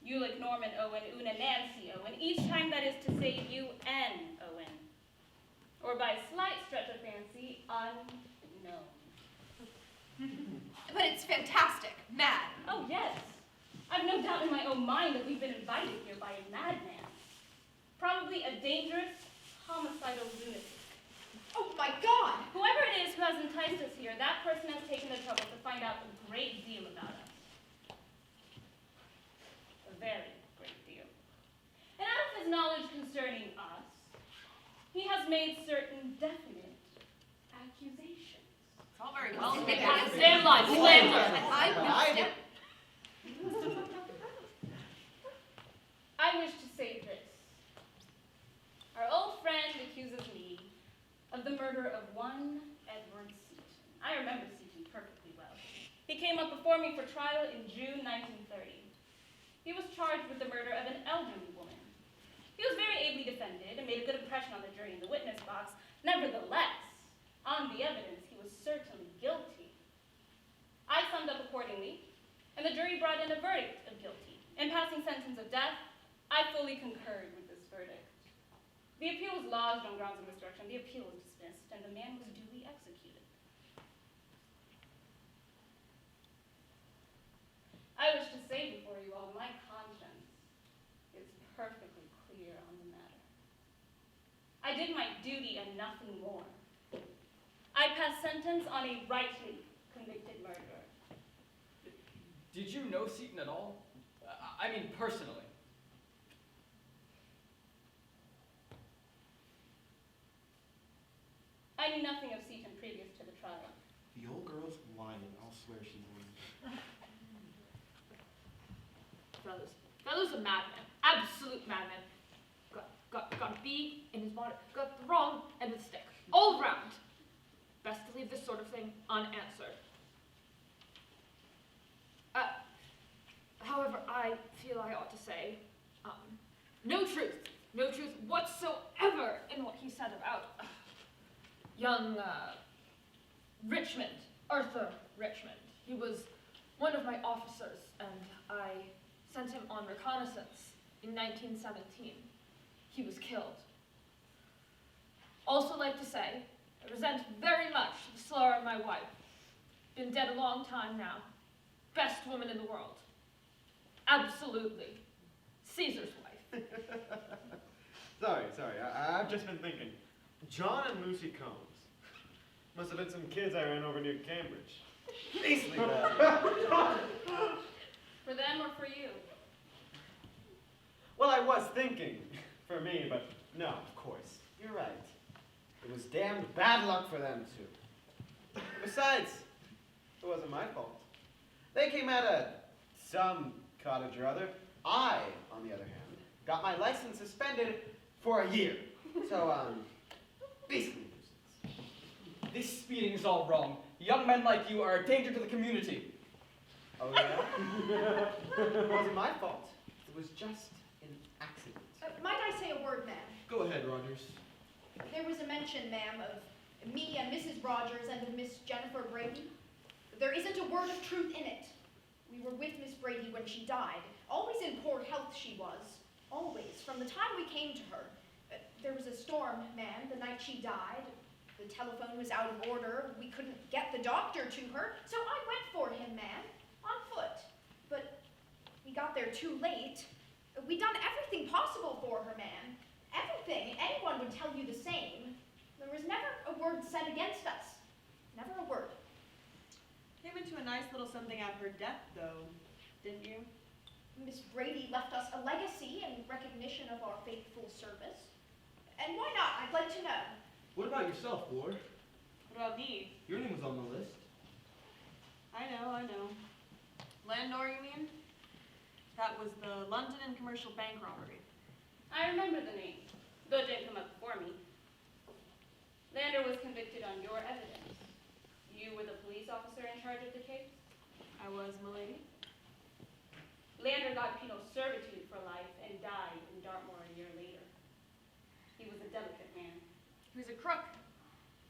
You like Norman Owen, Una Nancy Owen, each time that is to say UN Owen. Or by a slight stretch of fancy, unknown. But it's fantastic. Mad. Oh, yes. I've no doubt in my own mind that we've been invited here by a madman. Probably a dangerous, homicidal lunatic. Oh my God! Whoever it is who has enticed us here, that person has taken the trouble to find out a great deal about us. A very great deal. And out of his knowledge concerning us, he has made certain definite accusations. It's all very well. Stand line, slander. I wish to say this. Our old friend accuses me of the murder of one Edward Seaton. I remember Seaton perfectly well. He came up before me for trial in June 1930. He was charged with the murder of an elderly woman. He was very ably defended and made a good impression on the jury in the witness box. Nevertheless, on the evidence, he was certainly guilty. I summed up accordingly, and the jury brought in a verdict of guilty. In passing sentence of death, I fully concurred with this verdict. The appeal was lodged on grounds of misdirection. The appeal was dismissed, and the man was duly executed. I wish to say before you all, my conscience is perfectly clear on the matter. I did my duty and nothing more. I passed sentence on a rightly convicted murderer. Did you know Seaton at all? I mean, personally. I knew nothing of Seaton previous to the trial. The old girl's lying. I'll swear she's lying. Fellow's a madman. Absolute madman. Got a bee in his bonnet. Got the wrong end of the stick. All round. Best to leave this sort of thing unanswered. However, I feel I ought to say, no truth whatsoever in what he said about young Richmond, Arthur Richmond. He was one of my officers, and I sent him on reconnaissance in 1917. He was killed. Also like to say, I resent very much the slur on my wife. Been dead a long time now. Best woman in the world. Absolutely. Caesar's wife. Sorry. I've just been thinking. John and Lucy Combs. Must have been some kids I ran over near Cambridge. Beastly bad. For them or for you? Well, I was thinking for me, but no, of course. You're right. It was damned bad luck for them, too. Besides, it wasn't my fault. They came out of some cottage or other. I, on the other hand, got my license suspended for a year. So, beastly nuisance. This speeding is all wrong. Young men like you are a danger to the community. Oh, yeah? It wasn't my fault. It was just an accident. Might I say a word, ma'am? Go ahead, Rogers. There was a mention, ma'am, of me and Mrs. Rogers and of Miss Jennifer Brady. There isn't a word of truth in it. We were with Miss Brady when she died. Always in poor health she was. Always. From the time we came to her. There was a storm, ma'am, the night she died. The telephone was out of order. We couldn't get the doctor to her. So I went for him, ma'am, on foot. But we got there too late. We'd done everything possible for her, ma'am. Everything. Anyone would tell you the same. There was never a word said against us. Never a word. Came into a nice little something out of her death, though, didn't you? Miss Brady left us a legacy in recognition of our faithful service. And why not? I'd like to know. What about yourself, Blore? What about me? Your name was on the list. I know. Landor, you mean? That was the London and Commercial Bank robbery. I remember the name, though it didn't come up before me. Lander was convicted on your evidence. You were the police officer in charge of the case? I was, m'lady. Lander got penal servitude for life and died in Dartmoor a year later. He was a delicate man. He was a crook.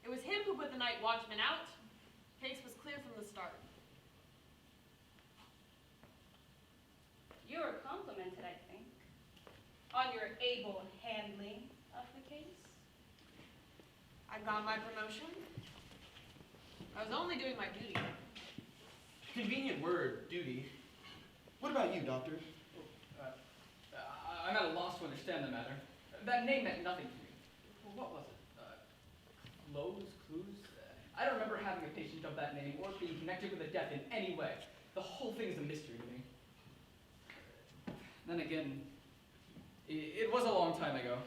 It was him who put the night watchman out. Case was clear from the start. You were complimented, I think, on your able handling of the case. I got my promotion. I was only doing my duty. Convenient word, duty. What about you, Doctor? I'm at a loss to understand the matter. That name meant nothing to me. What was it? Clues? I don't remember having a patient of that name or being connected with a death in any way. The whole thing is a mystery to me. Then again, it was a long time ago.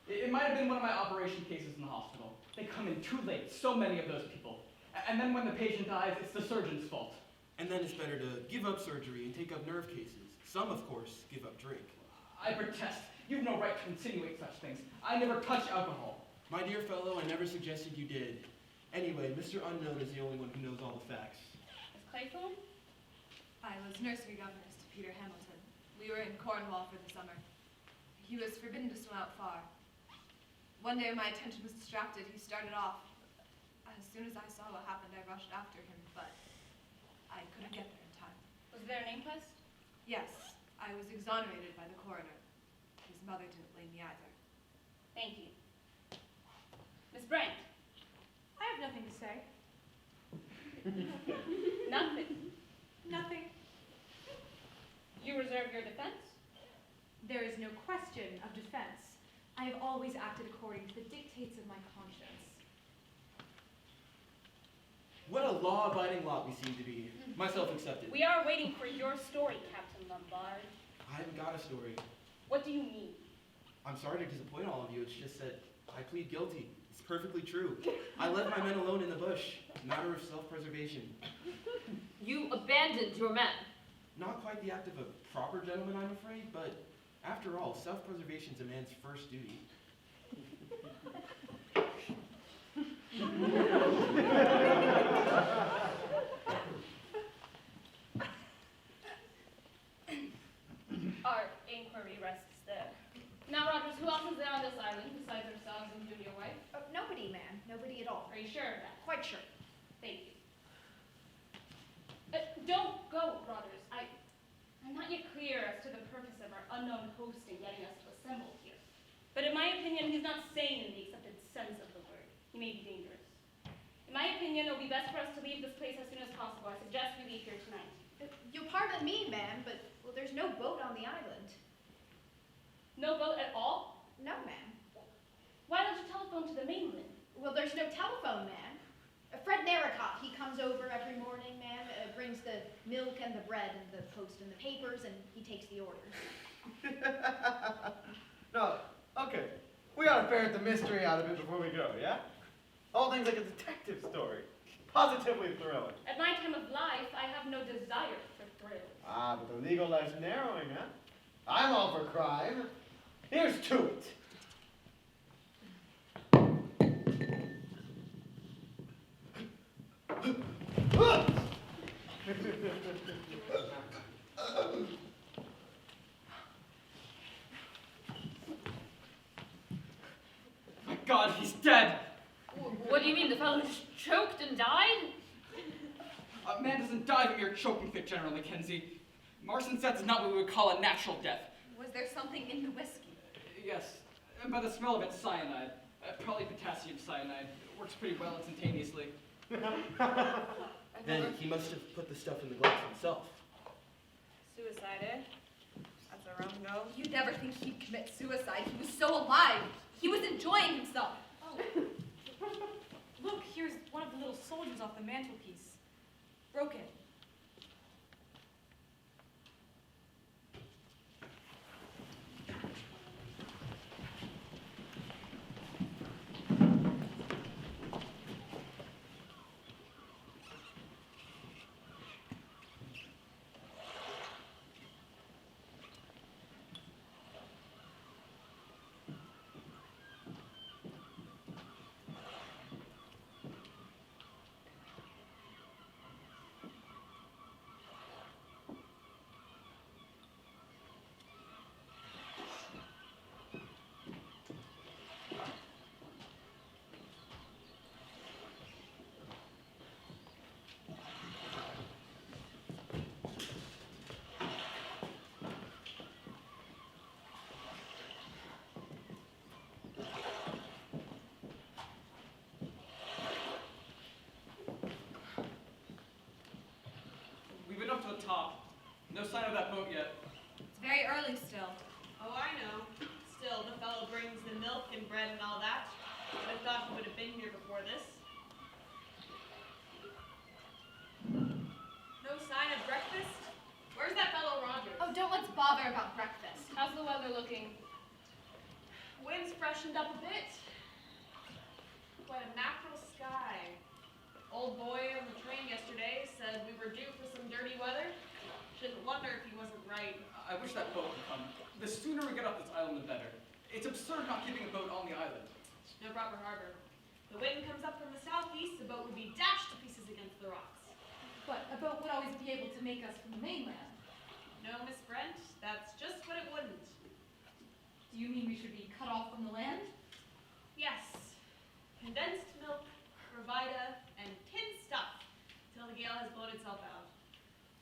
It might have been one of my operation cases in the hospital. They come in too late, so many of those people. And then when the patient dies, it's the surgeon's fault. And then it's better to give up surgery and take up nerve cases. Some, of course, give up drink. I protest. You've no right to insinuate such things. I never touch alcohol. My dear fellow, I never suggested you did. Anyway, Mr. Unknown is the only one who knows all the facts. Is Claythorne? I was nursery governess to Peter Hamilton. We were in Cornwall for the summer. He was forbidden to swim out far. One day my attention was distracted. He started off. As soon as I saw what happened, I rushed after him, but I couldn't get there in time. Was there an inquest? Yes, I was exonerated by the coroner. His mother didn't blame me either. Thank you. Miss Brent? I have nothing to say. Nothing. You reserve your defense? There is no question of defense. I have always acted according to the dictates of my conscience. What a law-abiding lot we seem to be, myself excepted. We are waiting for your story, Captain Lombard. I haven't got a story. What do you mean? I'm sorry to disappoint all of you. It's just that I plead guilty. It's perfectly true. I left my men alone in the bush. Matter of self-preservation. You abandoned your men. Not quite the act of a proper gentleman, I'm afraid, but after all, self-preservation's a man's first duty. Our inquiry rests there. Now, Rogers, who else is there on this island besides ourselves and you and your wife? Nobody, ma'am. Nobody at all. Are you sure of that? Quite sure. Thank you. Don't go, Rogers. I'm not yet clear as to the purpose of our unknown host in getting us to assemble here. But in my opinion, he's not sane in the accepted sense of the word. He may be dangerous. In my opinion, it will be best for us to leave this place as soon as possible. I suggest we leave here tonight. You'll pardon me, ma'am, but, well, there's no boat on the island. No boat at all? No, ma'am. Why don't you telephone to the mainland? Well, there's no telephone, ma'am. Fred Narracott, he comes over every morning, ma'am, brings the milk and the bread and the post and the papers, and he takes the orders. No, okay. We gotta ferret the mystery out of it before we go, yeah? Whole thing's like a detective story. Positively thrilling. At my time of life, I have no desire for thrills. Ah, but the legal life's narrowing, huh? I'm all for crime. Here's to it. My God, he's dead! What do you mean, the fellow just choked and died? A man doesn't die of a mere choking fit, General Mackenzie. Marston says it's not what we would call a natural death. Was there something in the whiskey? Yes, and by the smell of it, cyanide. Probably potassium cyanide. It works pretty well instantaneously. Then he must have put the stuff in the glass himself. Suicided? That's a rum go. You'd never think he'd commit suicide. He was so alive. He was enjoying himself. Oh. Look, here's one of the little soldiers off the mantelpiece. Broken. top. No sign of that boat yet. It's very early still. Oh, I know. Still, the fellow brings the milk and bread and all that. I thought he would have been here before this. No sign of breakfast? Where's that fellow Rogers? Oh, don't let's bother about breakfast. How's the weather looking? Wind's freshened up a bit. Quite a mackerel sky. Old boy on the train yesterday said we were due for some dirty weather. Shouldn't wonder if he wasn't right. I wish that boat would come. The sooner we get off this island, the better. It's absurd not keeping a boat on the island. No proper harbor. The wind comes up from the southeast, the boat would be dashed to pieces against the rocks. But a boat would always be able to make us from the mainland. No, Miss Brent, that's just what it wouldn't. Do you mean we should be cut off from the land? Yes. Condensed milk, Rabaia, and tin stuff till the gale has blown itself out.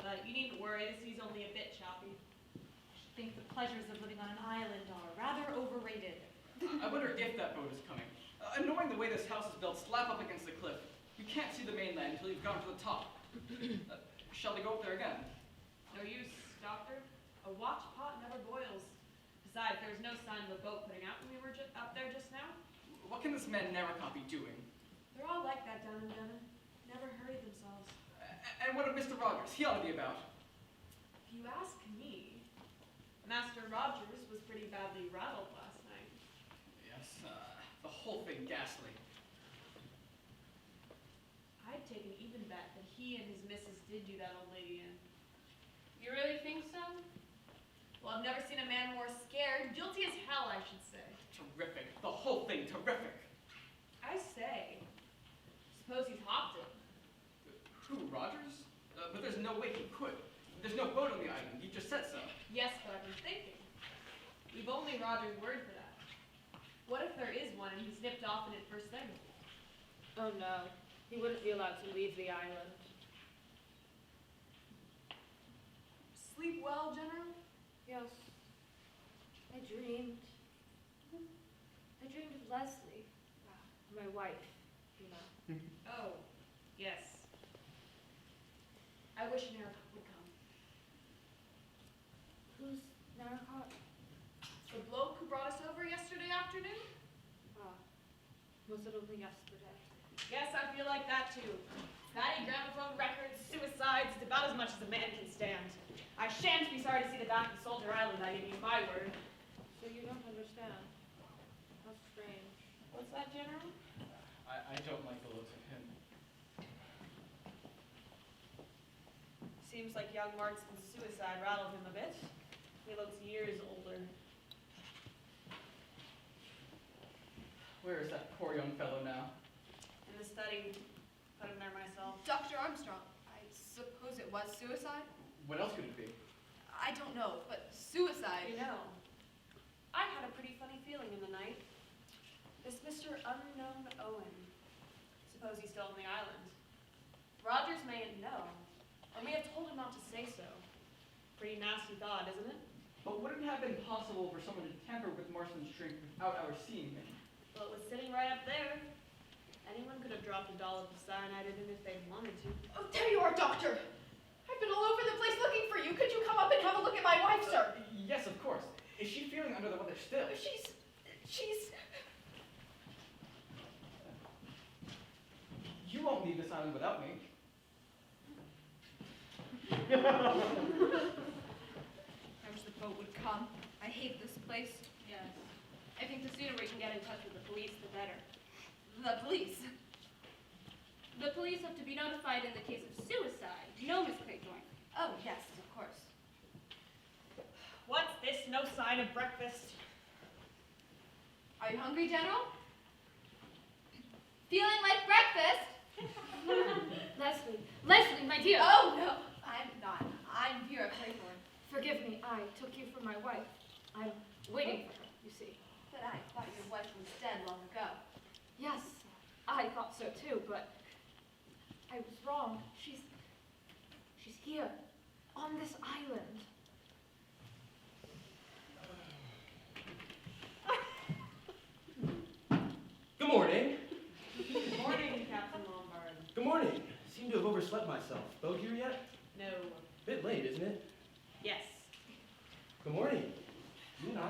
But you needn't worry, the sea's only a bit choppy. I should think the pleasures of living on an island are rather overrated. I wonder if that boat is coming. Knowing the way this house is built slap up against the cliff, you can't see the mainland until you've gone to the top. Shall we go up there again? No use, Doctor. A watch pot never boils. Besides, there's no sign of a boat putting out when we were up there just now. What can this man Narracott be doing? They're all like that down in Devon. Never hurry themselves. And what of Mr. Rogers? He ought to be about. If you ask me, Master Rogers was pretty badly rattled last night. Yes, the whole thing ghastly. I'd take an even bet that he and his missus did do that old lady in. You really think so? Well, I've never seen a man more scared. Guilty as hell, I should say. Terrific. The whole thing terrific. I say, suppose he's hopped it. Who, Rogers? But there's no way he could. There's no boat on the island. You just said so. Yes, but I've been thinking. We've only Rogers' word for that. What if there is one and he's nipped off in it first thing? Oh no, he wouldn't be allowed to leave the island. Sleep well, General? Yes. I dreamed of Leslie, my wife, you know. Oh, yes. I wish Narracott would come. Who's Narracott? The bloke who brought us over yesterday afternoon? Was it only yesterday? Yes, I feel like that too. Fatty gramophone records, suicides, it's about as much as a man can stand. I shan't be sorry to see the back of Soldier Island, I give you my word. So you don't understand. How strange. What's that, General? I don't like the looks of him. Seems like young Marston's suicide rattled him a bit. He looks years older. Where is that poor young fellow now? In the study. Put him there myself. Dr. Armstrong, I suppose it was suicide? What else could it be? I don't know, but suicide. You know, I had a pretty funny feeling in the night. This Mr. Unknown Owen. Suppose he's still on the island. Rogers mayn't know, or may have told him not to say so. Pretty nasty thought, isn't it? But would it have been possible for someone to tamper with Marston's drink without our seeing him? Well, it was sitting right up there. Anyone could have dropped a dollop of cyanide in it if they wanted to. Oh, there you are, Doctor! I've been all over the place looking for you. Could you come up and have a look at my wife, sir? Yes, of course. Is she feeling under the weather still? She's... You won't leave this island without me. I wish the boat would come. I hate this place. Yes. I think the sooner we can get in touch with the police, the better. The police? The police have to be notified in the case of suicide. You know, Miss Claythorne. Oh, yes, of course. What's this? No sign of breakfast. Are you hungry, General? Feeling like breakfast? Leslie, my dear. Oh, no, I'm not. I'm Vera Claythorne. Forgive me, I took you for my wife. I'm waiting for her, you see. But I thought your wife was dead long ago. Yes, I thought so too, but I was wrong. She's here, on this island. Good morning. Good morning, Captain Lombard. Good morning. Seem to have overslept myself. Boat here yet? No. Bit late,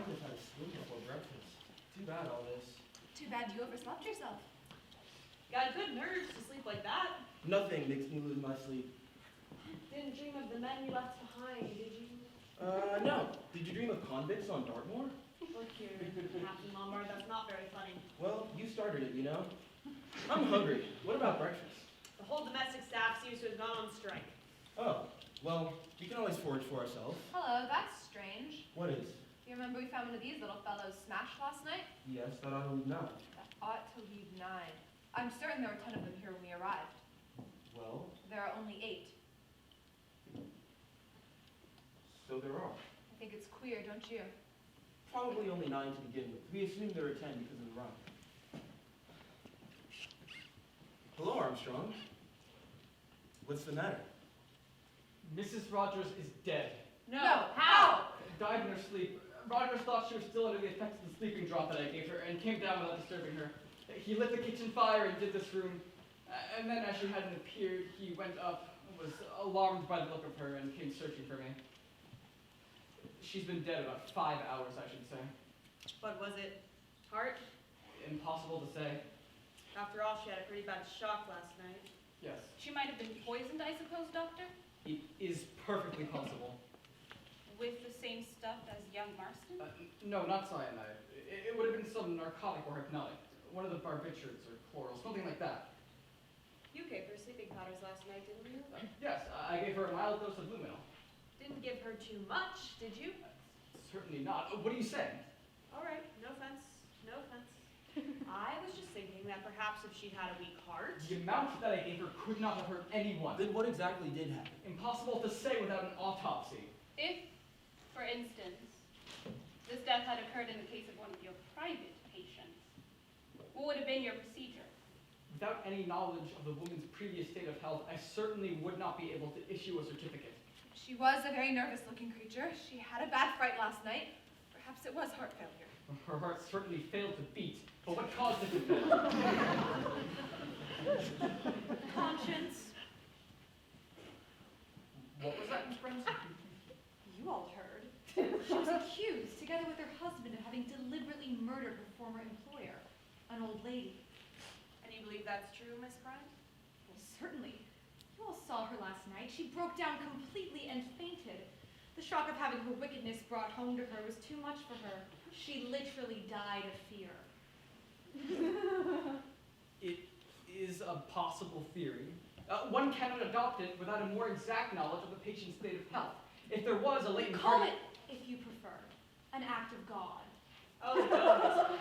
I could have had a sleep before breakfast. Too bad all this. Too bad you overslept yourself. Got good nerves to sleep like that. Nothing makes me lose my sleep. Didn't dream of the men you left behind, did you? No. Did you dream of convicts on Dartmoor? Look here, Captain Lombard, that's not very funny. Well, you started it, you know. I'm hungry. What about breakfast? The whole domestic staff seems to have gone on strike. Oh, well, we can always forage for ourselves. Hello, that's strange. What is? You remember we found one of these little fellows smashed last night? Yes, that ought to leave 9. That ought to leave 9. I'm certain there were 10 of them here when we arrived. Well, There are only 8. so there are. I think it's queer, don't you? Probably only 9 to begin with. We assumed there were 10 because of the run. Hello, Armstrong. What's the matter? Mrs. Rogers is dead. No, how? Died in her sleep. Rogers thought she was still under the effects of the sleeping draught that I gave her and came down without disturbing her. He lit the kitchen fire and did this room. And then as she hadn't appeared, he went up, was alarmed by the look of her, and came searching for me. She's been dead about 5 hours, I should say. What was it? Heart? Impossible to say. After all, she had a pretty bad shock last night. Yes. She might have been poisoned, I suppose, Doctor? It is perfectly possible. With the same stuff as young Marston? No, not cyanide. It would have been some narcotic or hypnotic. One of the barbiturates or chloral, something like that. You gave her sleeping powders last night, didn't you? Yes, I gave her a mild dose of luminol. Didn't give her too much, did you? Certainly not. What are you saying? All right, no offense, no offense. I was just thinking that perhaps if she had a weak heart. The amount that I gave her could not have hurt anyone. Then what exactly did happen? Impossible to say without an autopsy. If, for instance, this death had occurred in the case of one of your private patients, what would have been your procedure? Without any knowledge of the woman's previous state of health, I certainly would not be able to issue a certificate. She was a very nervous-looking creature. She had a bad fright last night. Perhaps it was heart failure. Her heart certainly failed to beat, but what caused it to fail? Conscience. What was that, Miss Brent? You all heard. She was accused, together with her husband, of having deliberately murdered her former employer, an old lady. And you believe that's true, Miss Brent? Well, certainly. You all saw her last night. She broke down completely and fainted. The shock of having her wickedness brought home to her was too much for her. She literally died of fear. It is a possible theory. One cannot adopt it without a more exact knowledge of the patient's state of health. If there was a latent Call cardiac- it, if you prefer, an act of God. Oh, no, Miss Brent.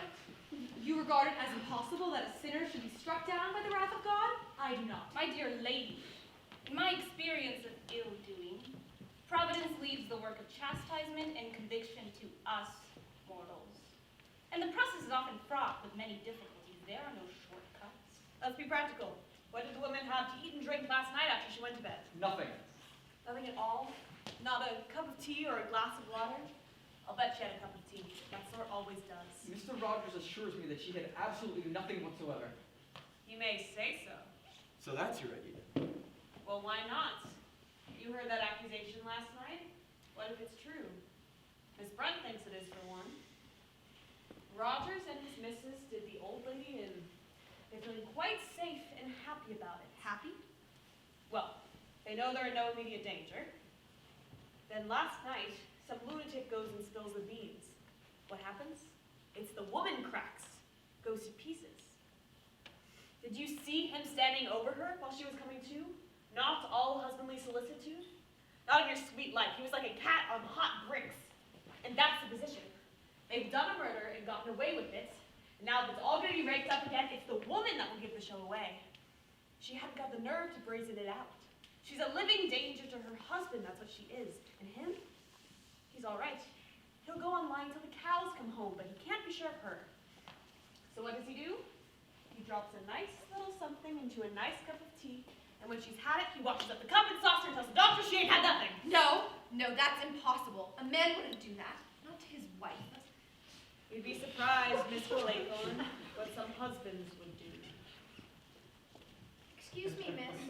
You regard it as impossible that a sinner should be struck down by the wrath of God? I do not. My dear lady, in my experience of ill-doing, Providence leaves the work of chastisement and conviction to us mortals. And the process is often fraught with many difficulties. There are no shortcuts. Let's be practical. What did the woman have to eat and drink last night after she went to bed? Nothing. Nothing at all? Not a cup of tea or a glass of water? I'll bet she had a cup of tea. That sort always does. Mr. Rogers assures me that she had absolutely nothing whatsoever. You may say so. So that's your idea. Well, why not? You heard that accusation last night? What if it's true? Miss Brent thinks it is for one. Rogers and his missus did the old lady in. They're feeling quite safe and happy about it. Happy? Well, they know they're in no immediate danger. Then last night, some lunatic goes and spills the beans. What happens? It's the woman cracks, goes to pieces. Did you see him standing over her while she was coming to? Not all husbandly solicitude? Not in your sweet life. He was like a cat on hot bricks. And that's the position. They've done a murder and gotten away with it. And now that it's all going to be raked up again, it's the woman that will give the show away. She hadn't got the nerve to brazen it out. She's a living danger to her husband, that's what she is. And him? He's all right. He'll go online till the cows come home, but he can't be sure of her. So what does he do? He drops a nice little something into a nice cup of tea, and when she's had it, he washes up the cup and saucer and tells the doctor she ain't had nothing. No, that's impossible. A man wouldn't do that. Not to his wife. You'd be surprised, Miss Claythorne, what some husbands would do. Excuse me, miss.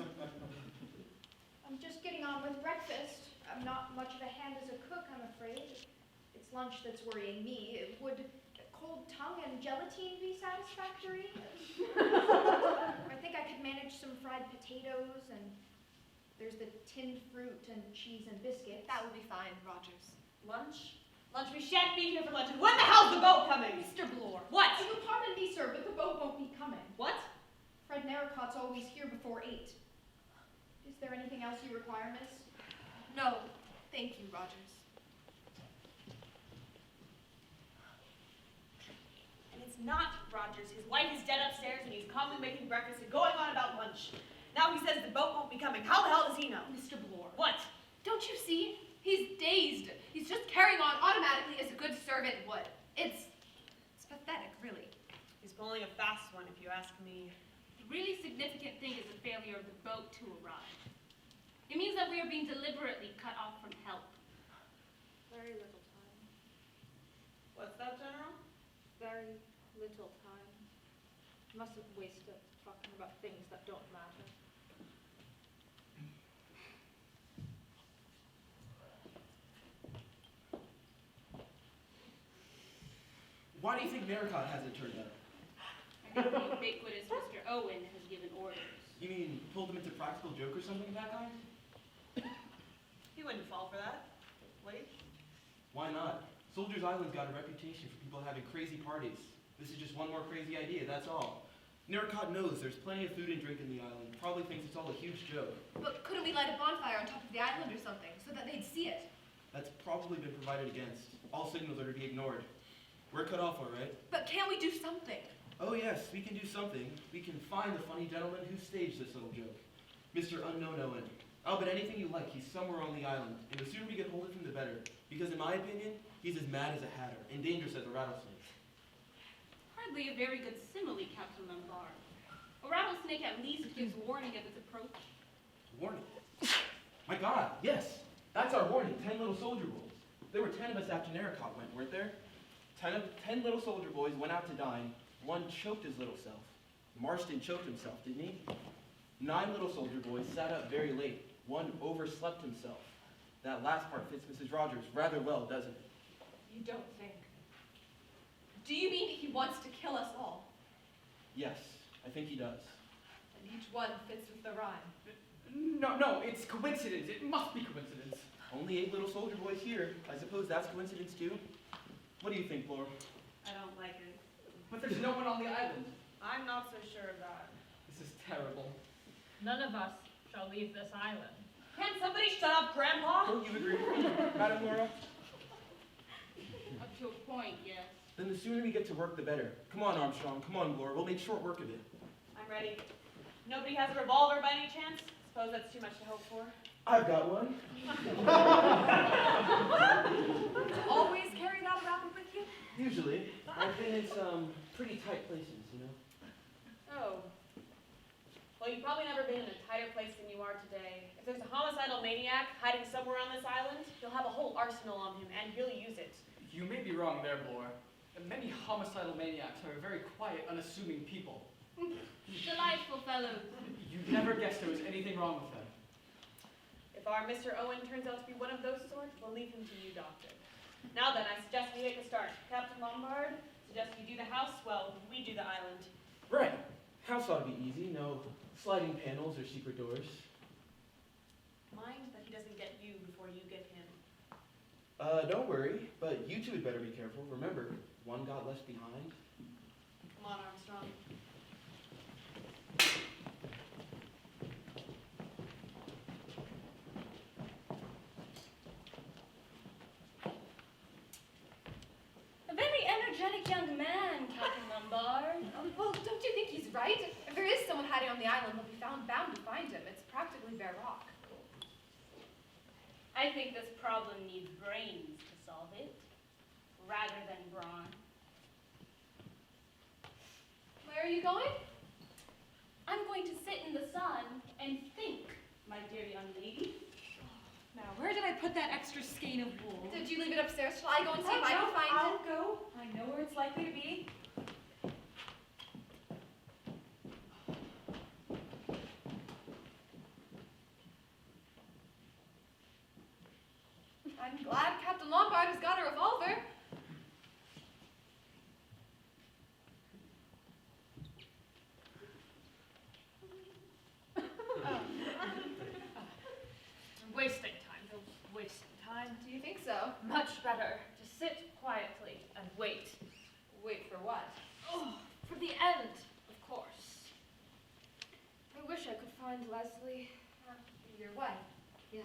I'm just getting on with breakfast. I'm not much of a hand as a cook, I'm afraid. It's It's lunch that's worrying me. Would cold tongue and gelatine be satisfactory? I think I could manage some fried potatoes, and there's the tinned fruit and cheese and biscuits. That will be fine, Rogers. Lunch? Lunch, we shan't be here for lunch. And when the hell's the boat coming? Mr. Blore. What? You pardon me, sir, but the boat won't be coming. What? Fred Narracott's always here before 8. Is there anything else you require, miss? No, thank you, Rogers. And it's not Rogers. His wife is dead upstairs, and he's calmly making breakfast and going on about lunch. Now he says the boat won't be coming. How the hell does he know? Mr. Blore. What? Don't you see? He's dazed. He's just carrying on automatically as a good servant would. It's pathetic, really. He's pulling a fast one, if you ask me. The really significant thing is the failure of the boat to arrive. It means that we are being deliberately cut off from help. Very little time. What's that, General? Very little time. Must have wasted talking about things that don't matter. Why do you think Narracott hasn't turned up? I think the ubiquitous Mr. Owen has given orders. You mean pulled him into practical joke or something of that kind? He wouldn't fall for that. Wait. Why not? Soldiers Island's got a reputation for people having crazy parties. This is just one more crazy idea, that's all. Narracott knows there's plenty of food and drink in the island. Probably thinks it's all a huge joke. But couldn't we light a bonfire on top of the island or something, so that they'd see it? That's probably been provided against. All signals are to be ignored. We're cut off, all right? But can't we do something? Oh yes, we can do something. We can find the funny gentleman who staged this little joke. Mr. Unknown Owen. I'll bet anything you like, he's somewhere on the island. And the sooner we get hold of him, the better. Because in my opinion, he's as mad as a hatter and dangerous as a rattlesnake. Hardly a very good simile, Captain Lombard. A rattlesnake at least gives warning of its approach. Warning? My God, yes. That's our warning. 10 little soldier boys. There were 10 of us after Narracott went, weren't there? 10 little soldier boys went out to dine. One choked his little self. Marston choked himself, didn't he? 9 little soldier boys sat up very late. One overslept himself. That last part fits Mrs. Rogers rather well, doesn't it? You don't think. Do you mean he wants to kill us all? Yes, I think he does. And each one fits with the rhyme. No, it's coincidence. It must be coincidence. Only 8 little soldier boys here. I suppose that's coincidence too. What do you think, Blore? I don't like it. But there's no one on the island. I'm not so sure of that. This is terrible. None of us shall leave this island. Can't somebody shut up, Grandpa? Don't you agree, Madam Laura? Up to a point, yes. Then the sooner we get to work, the better. Come on, Armstrong. Come on, Blore. We'll make short work of it. I'm ready. Nobody has a revolver by any chance? Suppose that's too much to hope for. I've got one. Always carry that around with you? Usually. I've been in some pretty tight places, you know. Oh. Well, you've probably never been in a tighter place than you are today. If there's a homicidal maniac hiding somewhere on this island, he'll have a whole arsenal on him, and he'll use it. You may be wrong there, Blore. Many homicidal maniacs are very quiet, unassuming people. Delightful fellows. You'd never guess there was anything wrong with them. If our Mr. Owen turns out to be one of those sort, we'll leave him to you, Doctor. Now then, I suggest we make a start. Captain Lombard, suggest you do the house, well, we do the island. Right. House ought to be easy. No sliding panels or secret doors. Mind that he doesn't get you before you get him. Don't worry. But you two had better be careful. Remember, one got left behind. Come on, Armstrong. A very energetic young man, Captain Lombard. Well, don't you think he's right? If there is someone hiding on the island, we'll be bound to find him. It's practically bare rock. I think this problem needs brains to solve it, rather than brawn. Where are you going? I'm going to sit in the sun and think, my dear young lady. Now, where did I put that extra skein of wool? Did you leave it upstairs? Shall I go and see if I can find I'll it? go. I know where it's likely to be. I'm glad Captain Lombard has got a revolver. Leslie. Your wife? Yes.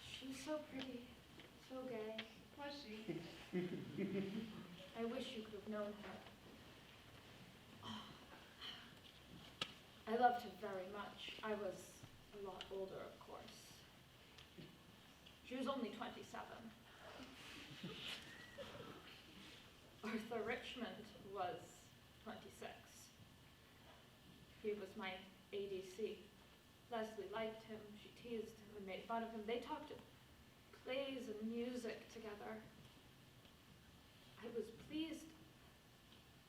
She was so pretty, so gay. Was she? I wish you could have known her. I loved her very much. I was a lot older, of course. She was only 27. Arthur Richmond was 26. He was my ADC. Leslie liked him. She teased him and made fun of him. They talked of plays and music together. I was pleased.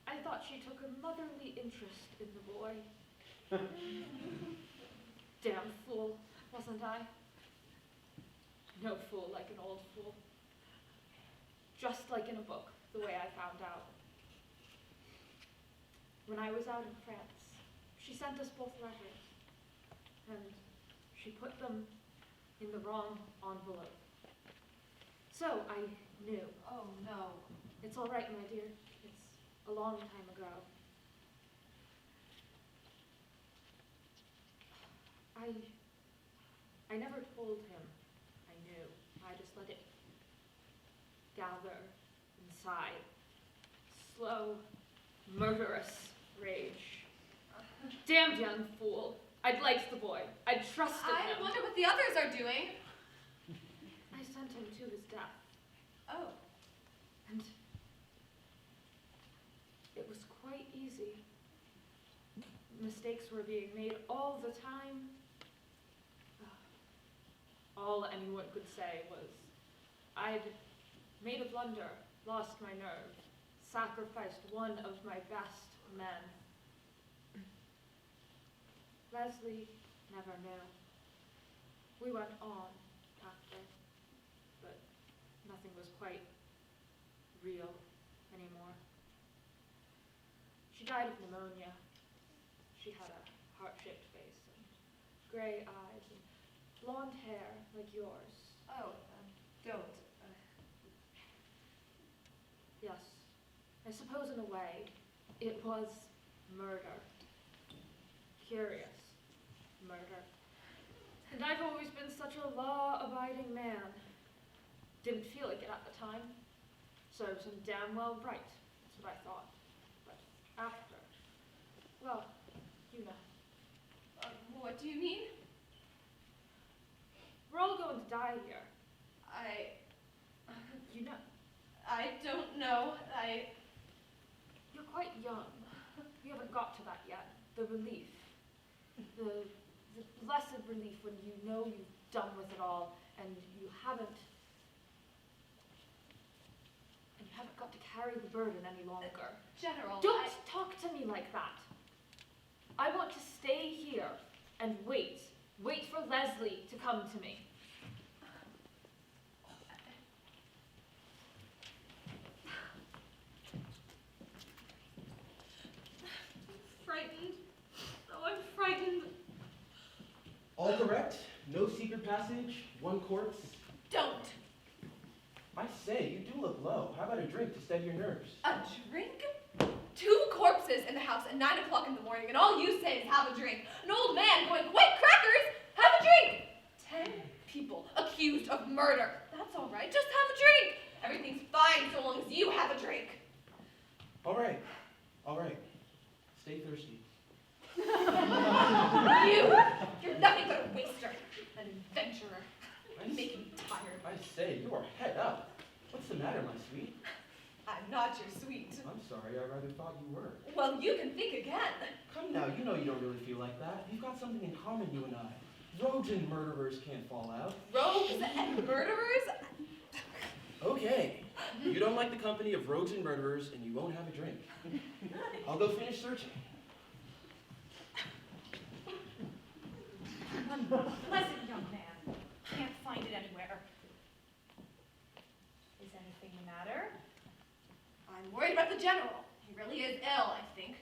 I thought she took a motherly interest in the boy. Damn fool, wasn't I? No fool like an old fool. Just like in a book, the way I found out. When I was out in France, she sent us both letters, and she put them in the wrong envelope. So I knew. Oh, no. It's all right, my dear. It's a long time ago. I never told him I knew. I just let it gather inside. Slow, murderous rage. Damned young fool. I'd liked the boy. I'd trusted him. I wonder what the others are doing. I sent him to his death. Oh. And it was quite easy. Mistakes were being made all the time. All anyone could say was, I'd made a blunder, lost my nerve, sacrificed one of my best men. Leslie never knew. We went on after, but nothing was quite real anymore. She died of pneumonia. She had a heart-shaped face and gray eyes and blonde hair like yours. Oh, don't. Yes, I suppose in a way, it was murder. Curious murder. And I've always been such a law-abiding man. Didn't feel like it at the time. Serves him damn well right, that's what I thought. But after, well, you know. What do you mean? We're all going to die here. You know. I don't know. You're quite young. You haven't got to that yet. The relief. The blessed relief when you know you've done with it all and you haven't got to carry the burden any longer. General, Don't talk to me like that. I want to stay here and wait. Wait for Leslie to come to me. Frightened. Oh, I'm frightened. All correct. No secret passage. One corpse. Don't. I say, you do look low. How about a drink to steady your nerves? A drink? 2 corpses in the house at 9 o'clock in the morning, and all you say is have a drink. An old man going, "Wait, crackers! Have a drink!" 10 people accused of murder. That's all right. Just have a drink. Everything's fine so long as you have a drink. All right. All right. Stay thirsty. You're nothing but a waster, an adventurer. You make me tired. I say, you are head up. What's the matter, my sweet? I'm not your sweet. I'm sorry, I rather thought you were. Well, you can think again. Come now, you know you don't really feel like that. We've got something in common, you and I. Rogues and murderers can't fall out. Rogues and murderers? Okay. You don't like the company of rogues and murderers, and you won't have a drink. I'll go finish searching. Unpleasant young man. Can't find it anywhere. Is anything the matter? I'm worried about the general. He really is ill, I think.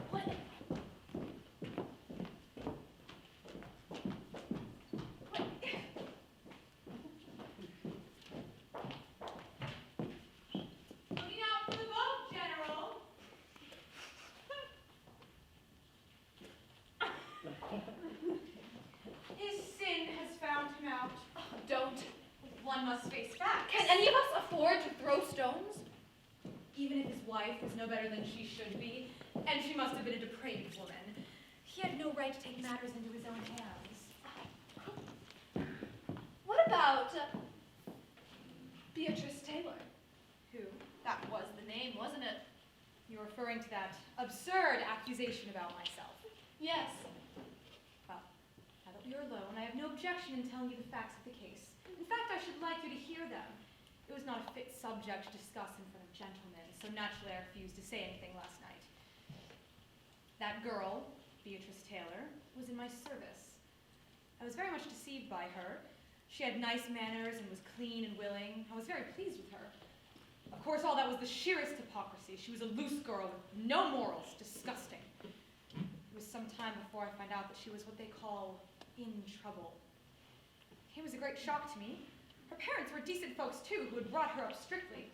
What? Looking out for the boat, General. Can any of us afford to throw stones? Even if his wife was no better than she should be, and she must have been a depraved woman, he had no right to take matters into his own hands. What about Beatrice Taylor? Who? That was the name, wasn't it? You're referring to that absurd accusation about myself. Yes. Well, now that we are alone, I have no objection in telling you the facts of the case. In fact, I should like you to hear them. It was not a fit subject to discuss in front of gentlemen, so naturally I refused to say anything last night. That girl, Beatrice Taylor, was in my service. I was very much deceived by her. She had nice manners and was clean and willing. I was very pleased with her. Of course, all that was the sheerest hypocrisy. She was a loose girl with no morals, disgusting. It was some time before I found out that she was what they call in trouble. It was a great shock to me. Her parents were decent folks, too, who had brought her up strictly.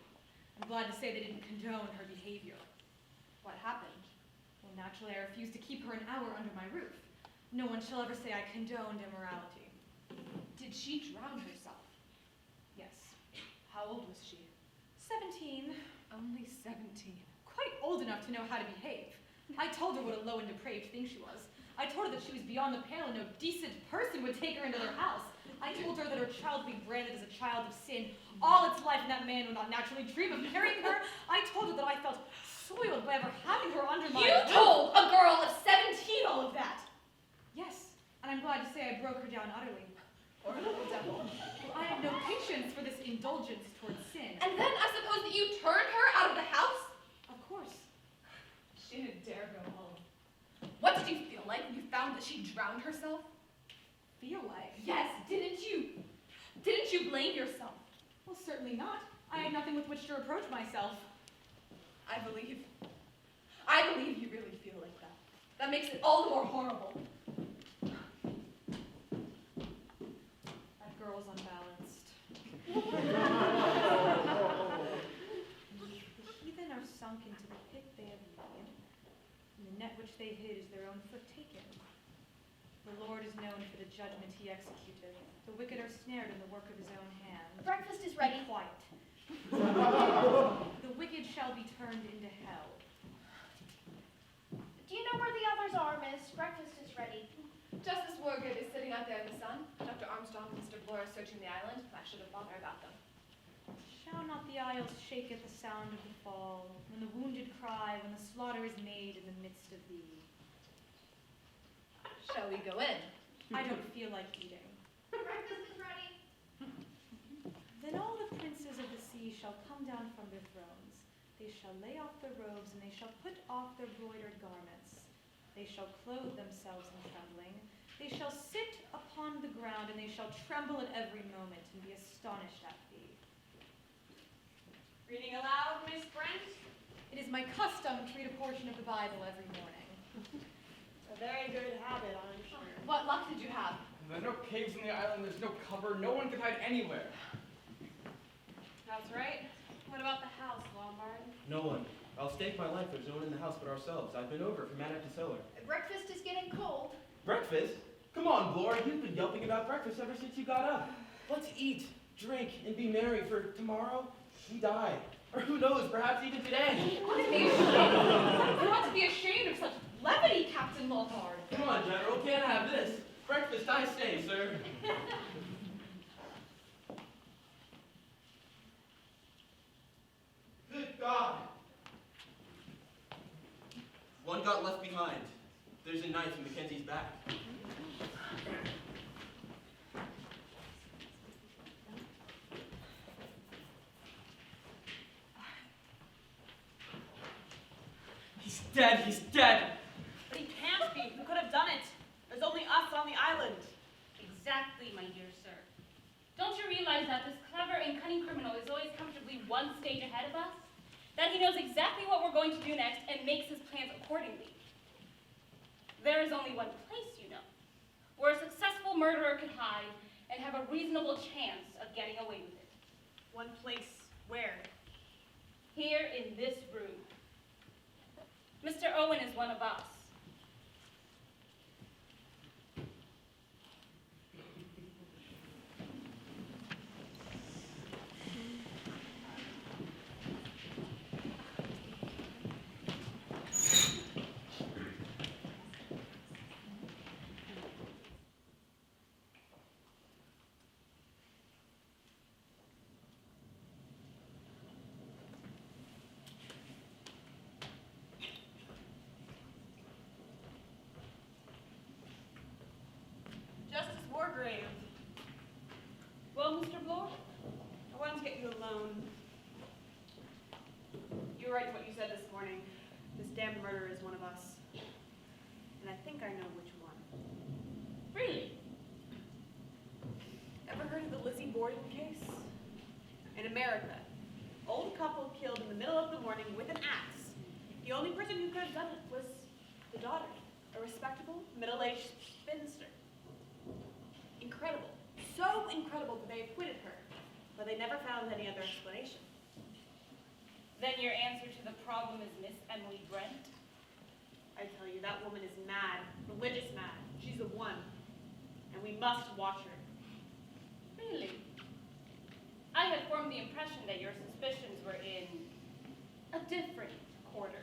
I'm glad to say they didn't condone her behavior. What happened? Well, naturally, I refused to keep her an hour under my roof. No one shall ever say I condoned immorality. Did she drown herself? Yes. How old was she? 17. Only 17. Quite old enough to know how to behave. I told her what a low and depraved thing she was. I told her that she was beyond the pale and no decent person would take her into their house. I told her that her child would be branded as a child of sin all its life, and that man would not naturally dream of marrying her. I told her that I felt soiled by ever having her under my You roof. told a girl of 17 all of that! Yes, and I'm glad to say I broke her down utterly. Poor little devil. Well, I had no patience for this indulgence towards sin. And then I suppose that you turned her out of the house? Of course. She didn't dare go home. What did you feel like when you found that she drowned herself? Feel like? Yes, didn't you? Didn't you blame yourself? Well, certainly not. I had nothing with which to reproach myself. I believe you really feel like that. That makes it all the more horrible. That girl's unbalanced. The heathen are sunk into the pit they have made, and the net which they hid is their own foot taken. The Lord is known for the judgment he executed. The wicked are snared in the work of his own hand. Breakfast is ready. Be quiet. The wicked shall be turned into hell. Do you know where the others are, miss? Breakfast is ready. Justice Wargrave is sitting out there in the sun. Dr. Armstrong and Mr. Blore are searching the island. I shouldn't bother about them. Shall not the isles shake at the sound of the fall, when the wounded cry, when the slaughter is made in the midst of thee? Shall we go in? I don't feel like eating. Breakfast is ready. Then all the princes of the sea shall come down from their thrones. They shall lay off their robes, and they shall put off their broidered garments. They shall clothe themselves in trembling. They shall sit upon the ground, and they shall tremble at every moment, and be astonished at thee. Reading aloud, Miss Brent? It is my custom to read a portion of the Bible every morning. A very good habit, I'm sure. What luck did you have? There are no caves on the island, there's no cover, no one could hide anywhere. That's right. What about the house, Lombard? No one. I'll stake my life there's no one in the house but ourselves. I've been over from attic to cellar. Breakfast is getting cold. Breakfast? Come on, Blore. You've been yelping about breakfast ever since you got up. Let's eat, drink, and be merry, for tomorrow we die. Or who knows, perhaps even today. You ought to be ashamed. You ought to be ashamed of such levity, Captain Lombard. Come on, General. Can't have this. Breakfast, I say, sir. Good God! One got left behind. There's a knife in Mackenzie's back. He's dead, he's dead! But he can't be. Who could have done it? There's only us on the island. Exactly, my dear sir. Don't you realize that this clever and cunning criminal is always comfortably one stage ahead of us? That he knows exactly what we're going to do next and makes his plans accordingly. There is only one place, you know, where a successful murderer can hide and have a reasonable chance of getting away with it. One place where? Here in this room. Mr. Owen is one of us. alone. You're right in what you said this morning. This damned murderer is one of us. And I think I know which one. Really? Ever heard of the Lizzie Borden case? In America, old couple killed in the middle of the morning with an axe. The only person who could have done it was the daughter, a respectable, middle-aged spinster. Incredible. So incredible that they acquitted her, but they never found any other explanation. Then your answer to the problem is Miss Emily Brent? I tell you, that woman is mad, religious mad. She's the one, and we must watch her. Really? I had formed the impression that your suspicions were in a different quarter.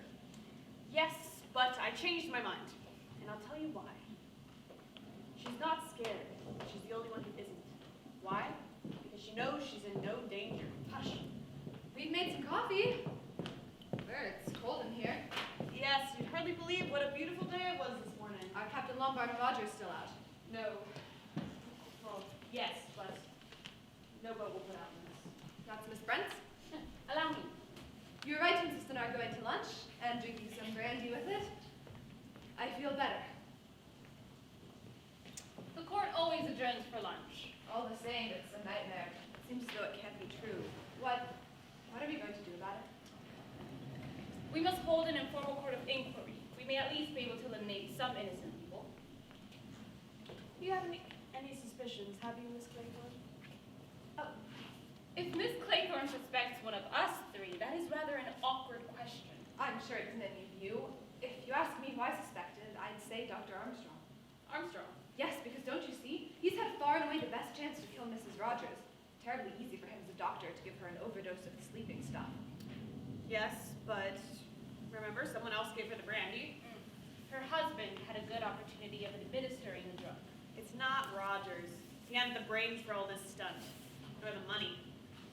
Yes, but I changed my mind, and I'll tell you why. She's not scared. She's the only one who isn't. Why? Because she knows she's in no danger. Hush. We've made some coffee. It's cold in here. Yes, you'd hardly believe what a beautiful day it was this morning. Are Captain Lombard and Rogers still out? No. Well, yes, but no boat will put out in this. That's Miss Brent. Allow me. You're right to insist on our going to lunch and drinking some brandy with it. I feel better. The court always adjourns for lunch. All the same, it's a nightmare. It seems as though it can't be true. What are we going to do about it? We must hold an informal court of inquiry. We may at least be able to eliminate some innocent people. Do you have any suspicions, have you, Miss Claythorne? Oh, if Miss Claythorne suspects one of us three, that is rather an awkward question. I'm sure it isn't any of you. If you ask me who I suspected, I'd say Dr. Armstrong. Armstrong? Yes, because don't you see? He's had far and away the best chance to kill Mrs. Rogers. Terribly easy for him as a doctor to give her an overdose of the sleeping stuff. Yes, but remember, someone else gave her the brandy. Her husband had a good opportunity of administering the drug. It's not Rogers. He hadn't the brains for all this stunt, nor the money.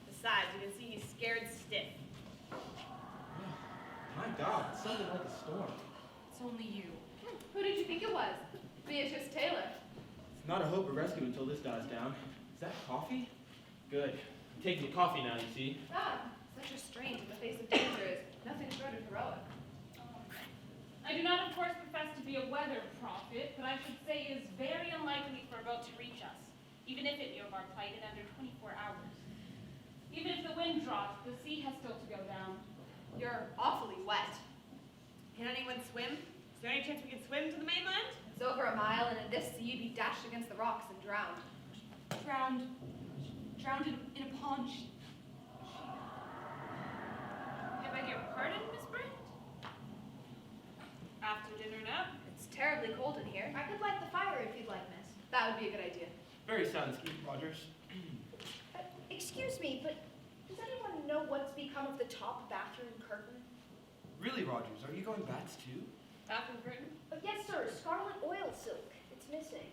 Besides, you can see he's scared stiff. My God, it sounded like a storm. It's only you. Who did you think it was? Beatrice Taylor. It's not a hope of rescue until this dies down. Is that coffee? Good. I'm taking coffee now, you see. Ah, such restraint in the face of danger is nothing short of heroic. I do not, of course, profess to be a weather prophet, but I should say it is very unlikely for a boat to reach us, even if it knew of our plight in under 24 hours. Even if the wind drops, the sea has still to go down. You're awfully wet. Can anyone swim? Is there any chance we can swim to the mainland? It's over a mile, and in this sea you'd be dashed against the rocks and drowned. Drowned in a pond. I beg your pardon, Miss Brent? After dinner nap? It's terribly cold in here. I could light the fire if you'd like, miss. That would be a good idea. Very sound scheme, Rogers. Excuse me, but does anyone know what's become of the top bathroom curtain? Really, Rogers, are you going bats too? Bathroom curtain? Yes, sir. Scarlet oil silk. It's missing.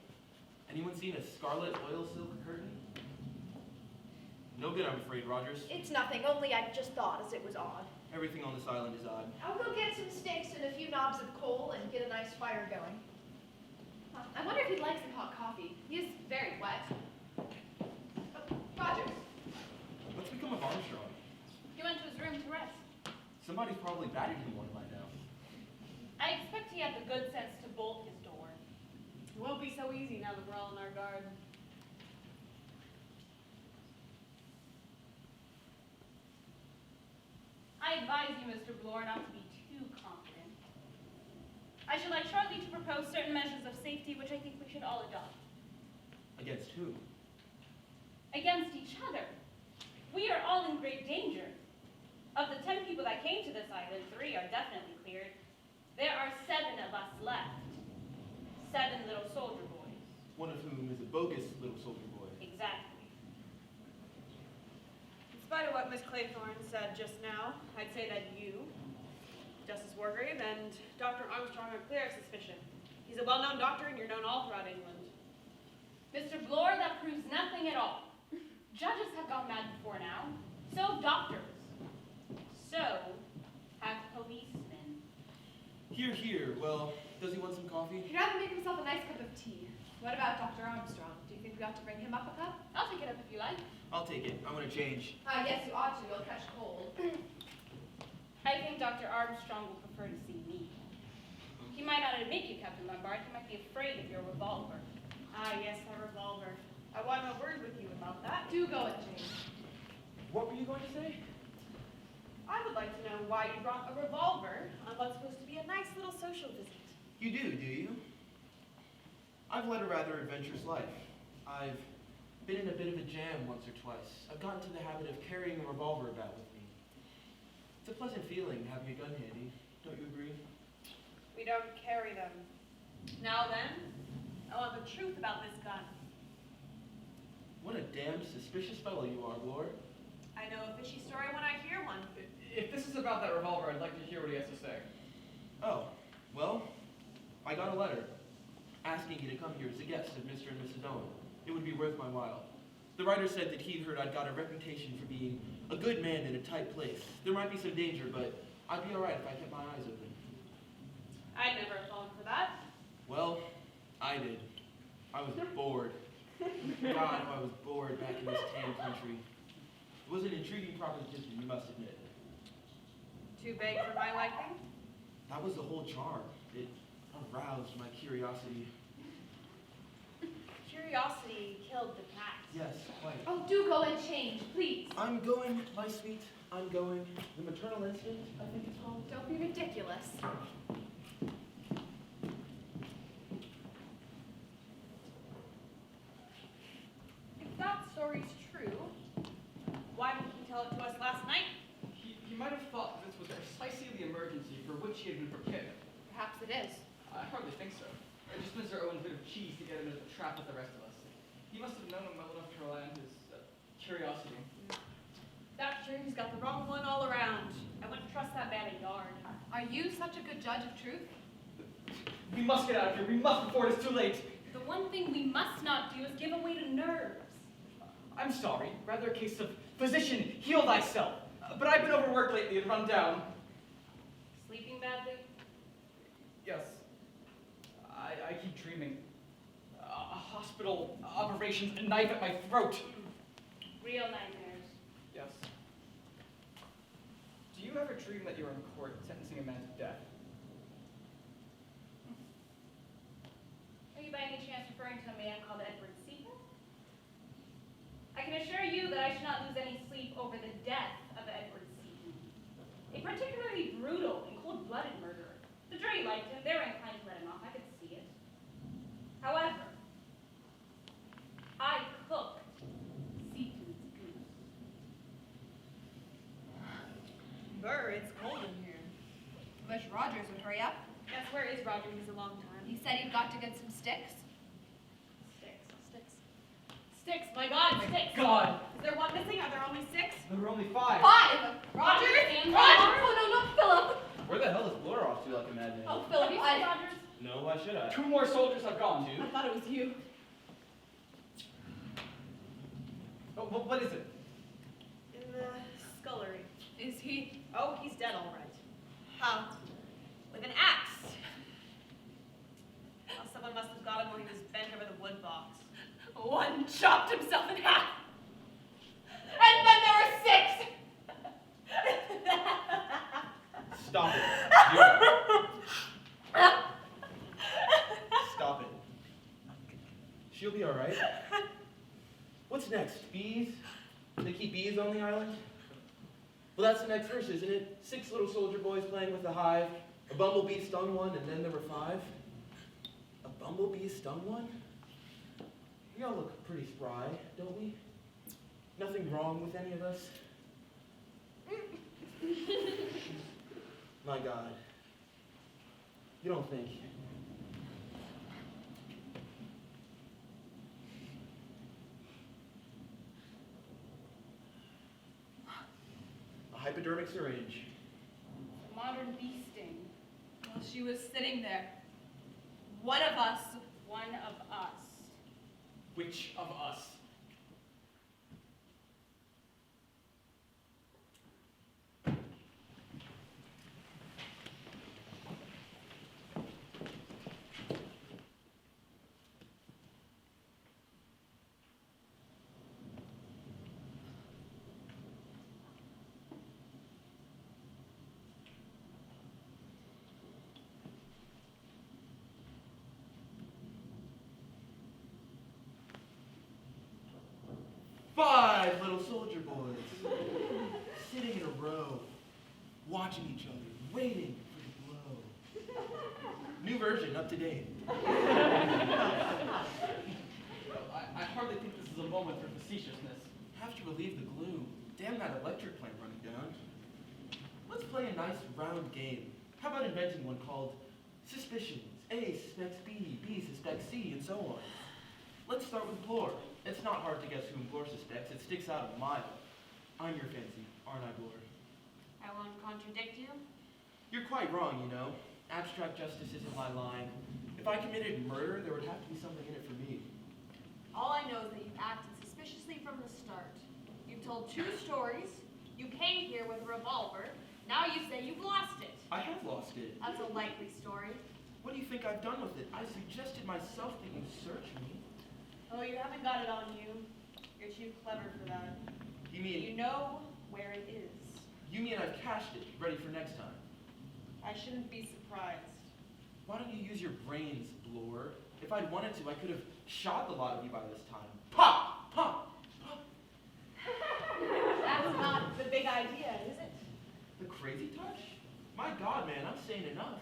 Anyone seen a scarlet oil silk curtain? No good, I'm afraid, Rogers. It's nothing, only I just thought as it was odd. Everything on this island is odd. I'll go get some sticks and a few knobs of coal and get a nice fire going. I wonder if he'd like some hot coffee. He is very wet. Rogers. What's become of Armstrong? He went to his room to rest. Somebody's probably batted him one by now. I expect he had the good sense to bolt his door. It won't be so easy now that we're all on our guard. I advise you, Mr. Blore, not to be too confident. I should like shortly to propose certain measures of safety which I think we should all adopt. Against who? Against each other. We are all in great danger. Of the 10 people that came to this island, 3 are definitely cleared. There are 7 of us left. 7 little soldier boys. One of whom is a bogus little soldier boy. Exactly. In spite of what Miss Claythorne said just now, I'd say that you, Justice Wargrave, and Dr. Armstrong are clear of suspicion. He's a well-known doctor and you're known all throughout England. Mr. Blore, that proves nothing at all. Judges have gone mad before now. So have doctors. So have policemen. Here, here. Well, does he want some coffee? He'd rather make himself a nice cup of tea. What about Dr. Armstrong? Do you think we ought to bring him up a cup? I'll take it up if you like. I'll take it. I want to change. Yes, you ought to. You'll catch cold. I think Dr. Armstrong will prefer to see me. He might not admit you, Captain Lombard. He might be afraid of your revolver. Ah, yes, that revolver. I want a word with you about that. Do go and change. What were you going to say? I would like to know why you brought a revolver on what's supposed to be a nice little social visit. You do you? I've led a rather adventurous life. I've been in a bit of a jam once or twice. I've gotten to the habit of carrying a revolver about with me. It's a pleasant feeling having a gun handy. Don't you agree? We don't carry them. Now then, I want the truth about this gun. What a damned suspicious fellow you are, Blore. I know a fishy story when I hear one. If this is about that revolver, I'd like to hear what he has to say. Oh, well, I got a letter asking you to come here as a guest of Mr. and Mrs. Owen. It would be worth my while. The writer said that he'd heard I'd got a reputation for being a good man in a tight place. There might be some danger, but I'd be all right if I kept my eyes open. I'd never have fallen for that. Well, I did. I was bored. God, how I was bored back in this tan country. It was an intriguing proposition, you must admit. Too big for my liking? That was the whole charm. It aroused my curiosity. Curiosity killed the cat. Yes, quite. Oh, do go and change, please. I'm going, my sweet. I'm going. The maternal instinct, I think it's called. Don't be ridiculous. If that story's true, why didn't he tell it to us last night? He might have thought this was precisely the emergency for which he had been prepared. Perhaps it is. I hardly think so. Just Mr. Owen's bit of cheese to get him into the trap with the rest of us. He must have known him well enough to rely on his curiosity. That sure he's got the wrong one all around. I wouldn't trust that man a yard. Are you such a good judge of truth? We must get out of here. We must before it is too late. The one thing we must not do is give away to nerves. I'm sorry. Rather a case of physician, heal thyself. But I've been overworked lately and run down. Sleeping badly? Yes. I keep dreaming. A hospital, operations, a knife at my throat. Real nightmares. Yes. Do you ever dream that you're in court sentencing a man to death? Are you by any chance referring to a man called Edward Seaton? I can assure you that I should not lose any sleep over the death of Edward Seaton. A particularly brutal and cold-blooded murderer. The jury liked him. They were inclined to let him off. I could see it. However, I cooked Seaton's goose. Burr, it's cold in here. Wish Rogers would hurry up. Yes, where is Roger? He's a long time. He said he'd got to get some sticks. Sticks, my God, sticks. God! Is there one missing? Are there only 6? There were only 5. 5! Roger! And Roger! Oh, no, not Philip! Where the hell is Blore off to, like a madman? Oh, Philip, Rogers? No, why should I? 2 more soldiers have gone. I thought it was you. Oh, what is it? In the scullery. Is he? Oh, he's dead all right. How? With an axe. Well, someone must have got him when he was bent over the wood box. One chopped himself in half. And then there were 6! Stop it. Vera. Stop it. She'll be all right. What's next? Bees? They keep bees on the island? Well, that's the next verse, isn't it? 6 little soldier boys playing with the hive. A bumblebee stung one, and then there were 5. A bumblebee stung one? We all look pretty spry, don't we? Nothing wrong with any of us? My God. You don't think? A hypodermic syringe. Modern bee sting. While she was sitting there. One of us. One of us. Which of us? 5 little soldier boys, sitting in a row, watching each other, waiting for the blow. New version, up to date. I hardly think this is a moment for facetiousness. Have to relieve the gloom. Damn that electric plant running down. Let's play a nice round game. How about inventing one called Suspicions? A suspects B, B suspects C, and so on. Let's start with Blore. It's not hard to guess whom Blore suspects. It sticks out a mile. I'm your fancy, aren't I, Blore? I won't contradict you. You're quite wrong, you know. Abstract justice isn't my line. If I committed murder, there would have to be something in it for me. All I know is that you acted suspiciously from the start. You've told 2 stories. You came here with a revolver. Now you say you've lost it. I have lost it. That's a likely story. What do you think I've done with it? I suggested myself that you search me. Oh, you haven't got it on you. You're too clever for that. You mean... You know where it is. You mean I've cached it, ready for next time? I shouldn't be surprised. Why don't you use your brains, Blore? If I'd wanted to, I could have shot the lot of you by this time. Pop! Pop! Pop! That's not the big idea, is it? The crazy touch? My God, man, I'm saying enough.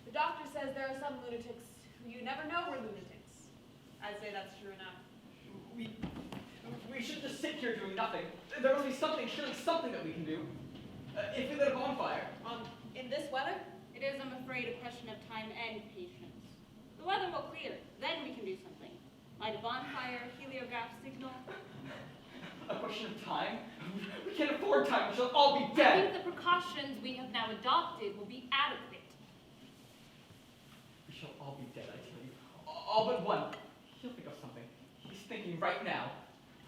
The doctor says there are some lunatics who you never know were lunatics. I'd say that's true enough. We shouldn't just sit here doing nothing. There must be something, surely something that we can do. If we lit a bonfire. In this weather? It is, I'm afraid, a question of time and patience. The weather will clear, then we can do something. Light a bonfire, heliograph signal. A question of time? We can't afford time, we shall all be I dead. think the precautions we have now adopted will be adequate. We shall all be dead, I tell you. All but one. He'll think of something. He's thinking right now.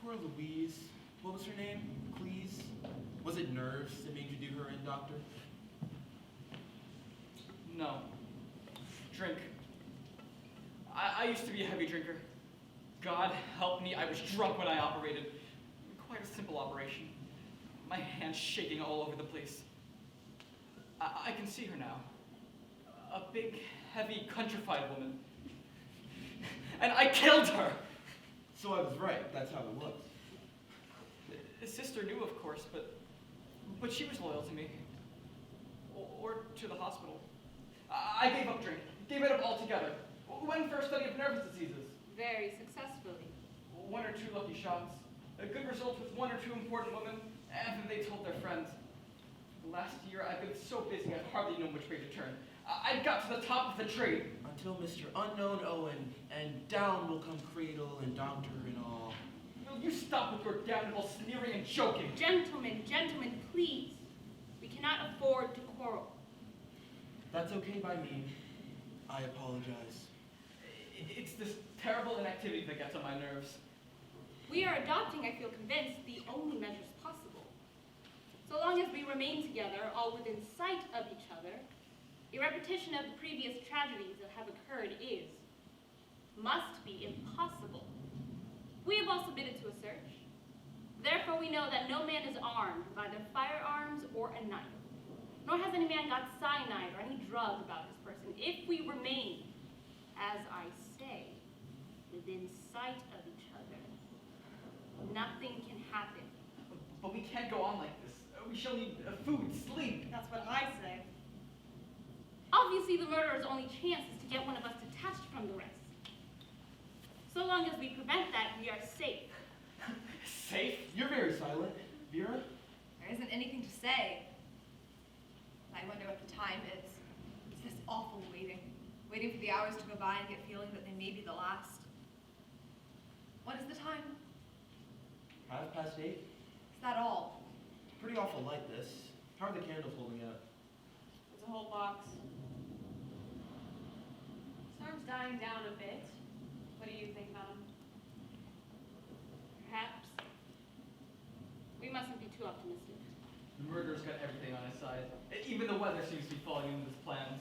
Poor Louise. What was her name? Cleese? Was it nerves that made you do her in, Doctor? No. Drink. I used to be a heavy drinker. God help me, I was drunk when I operated. Quite a simple operation. My hands shaking all over the place. I can see her now. A big, heavy, countrified woman. And I killed her! So I was right, that's how it was. His sister knew, of course, but she was loyal to me. Or to the hospital. I gave up drinking, gave it up altogether. Went for a study of nervous diseases. Very successfully. 1 or 2 lucky shots. A good result with 1 or 2 important women, and then they told their friends. Last year, I've been so busy I've hardly known which way to turn. I got to the top of the tree. Until Mr. Unknown Owen, and down will come Cradle and Doctor and all. Will you stop with your damnable sneering and joking? Gentlemen, please. We cannot afford to quarrel. That's okay by me. I apologize. It's this terrible inactivity that gets on my nerves. We are adopting, I feel convinced, the only measures possible. So long as we remain together, all within sight of each other, a repetition of the previous tragedies that have occurred must be impossible. We have all submitted to a search. Therefore, we know that no man is armed with either firearms or a knife, nor has any man got cyanide or any drug about his person. If we remain, as I say, within sight of each other, nothing can happen. But we can't go on like this. We shall need food, sleep. That's what I say. Obviously, the murderer's only chance is to get one of us detached from the rest. So long as we prevent that, we are safe. Safe? You're very silent. Vera? There isn't anything to say. I wonder what the time is. It's this awful waiting. Waiting for the hours to go by and get feeling that they may be the last. What is the time? 8:30. Is that all? Pretty awful light, this. How are the candles holding out? It's a whole box. Storm's dying down a bit. What do you think, madam? Perhaps. We mustn't be too optimistic. The murderer's got everything on his side. Even the weather seems to be falling into his plans.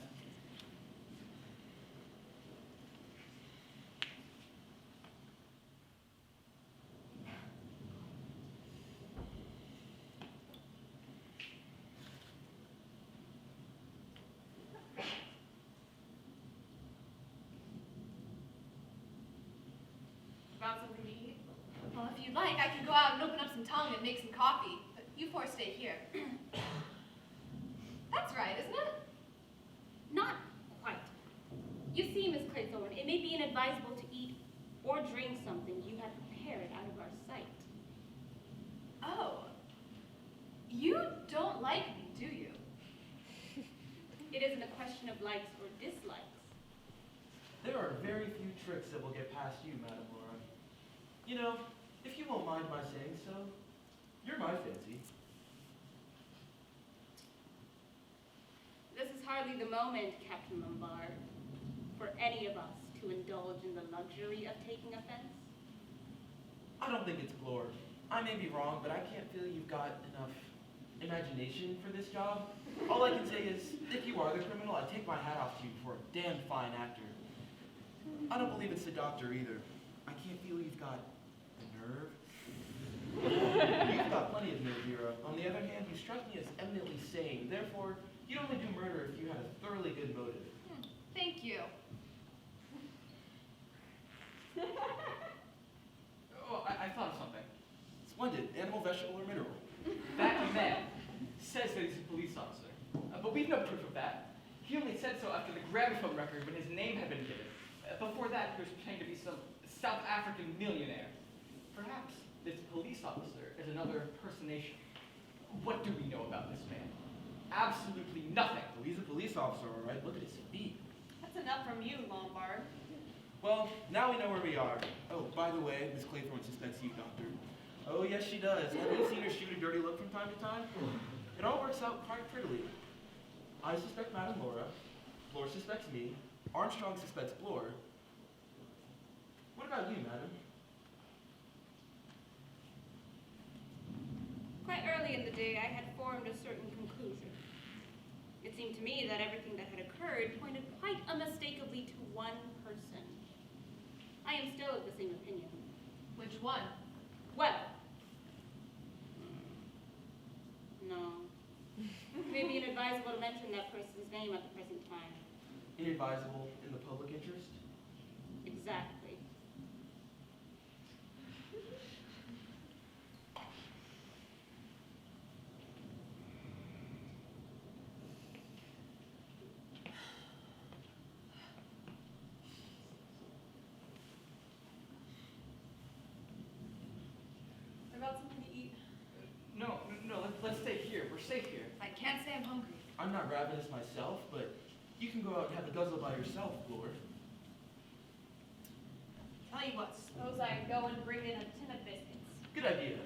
About something to eat? Well, if you'd like, I could go out and open tongue and make some coffee, but you four stay here. That's right, isn't it? Not quite. You see, Miss Claythorne, it may be inadvisable to eat or drink something you have prepared out of our sight. Oh. You don't like me, do you? It isn't a question of likes or dislikes. There are very few tricks that will get past you, Madame Laura. You know, if you won't mind my saying so, you're my fancy. This is hardly the moment, Captain Lombard, for any of us to indulge in the luxury of taking offense. I don't think it's Blore. I may be wrong, but I can't feel you've got enough imagination for this job. All I can say is, if you are the criminal, I take my hat off to you for a damn fine actor. I don't believe it's the doctor either. I can't feel you've got the nerve. You've got plenty of nerve, Vera. On the other hand, you strike me as eminently sane. Therefore, you'd only do murder if you had a thoroughly good motive. Thank you. Oh, I thought of something. Splendid. Animal, vegetable, or mineral? That man says that he's a police officer, but we've no proof of that. He only said so after the gramophone record when his name had been given. Before that, he was pretending to be some South African millionaire. Perhaps this police officer is another impersonation. What do we know about this man? Absolutely nothing. Well, he's a police officer, all right. Look at his feet. That's enough from you, Lombard. Well, now we know where we are. Oh, by the way, Miss Claythorne suspects you, Doctor. Oh, yes, she does. Have you seen her shoot a dirty look from time to time? It all works out quite prettily. I suspect Madame Laura. Blore suspects me. Armstrong suspects Blore. What about you, madam? Quite early in the day, I had formed a certain conclusion. It seemed to me that everything that had occurred pointed quite unmistakably to one person. I am still of the same opinion. Which one? Well, no. Maybe inadvisable to mention that person's name at the present time. Inadvisable in the public interest? Exactly. What about something to eat? No, let's stay here. We're safe here. I can't say I'm hungry. I'm not ravenous myself, but you can go out and have a guzzle by yourself, Blore. Tell you what, Suppose I go and bring in a tin of biscuits. Good idea.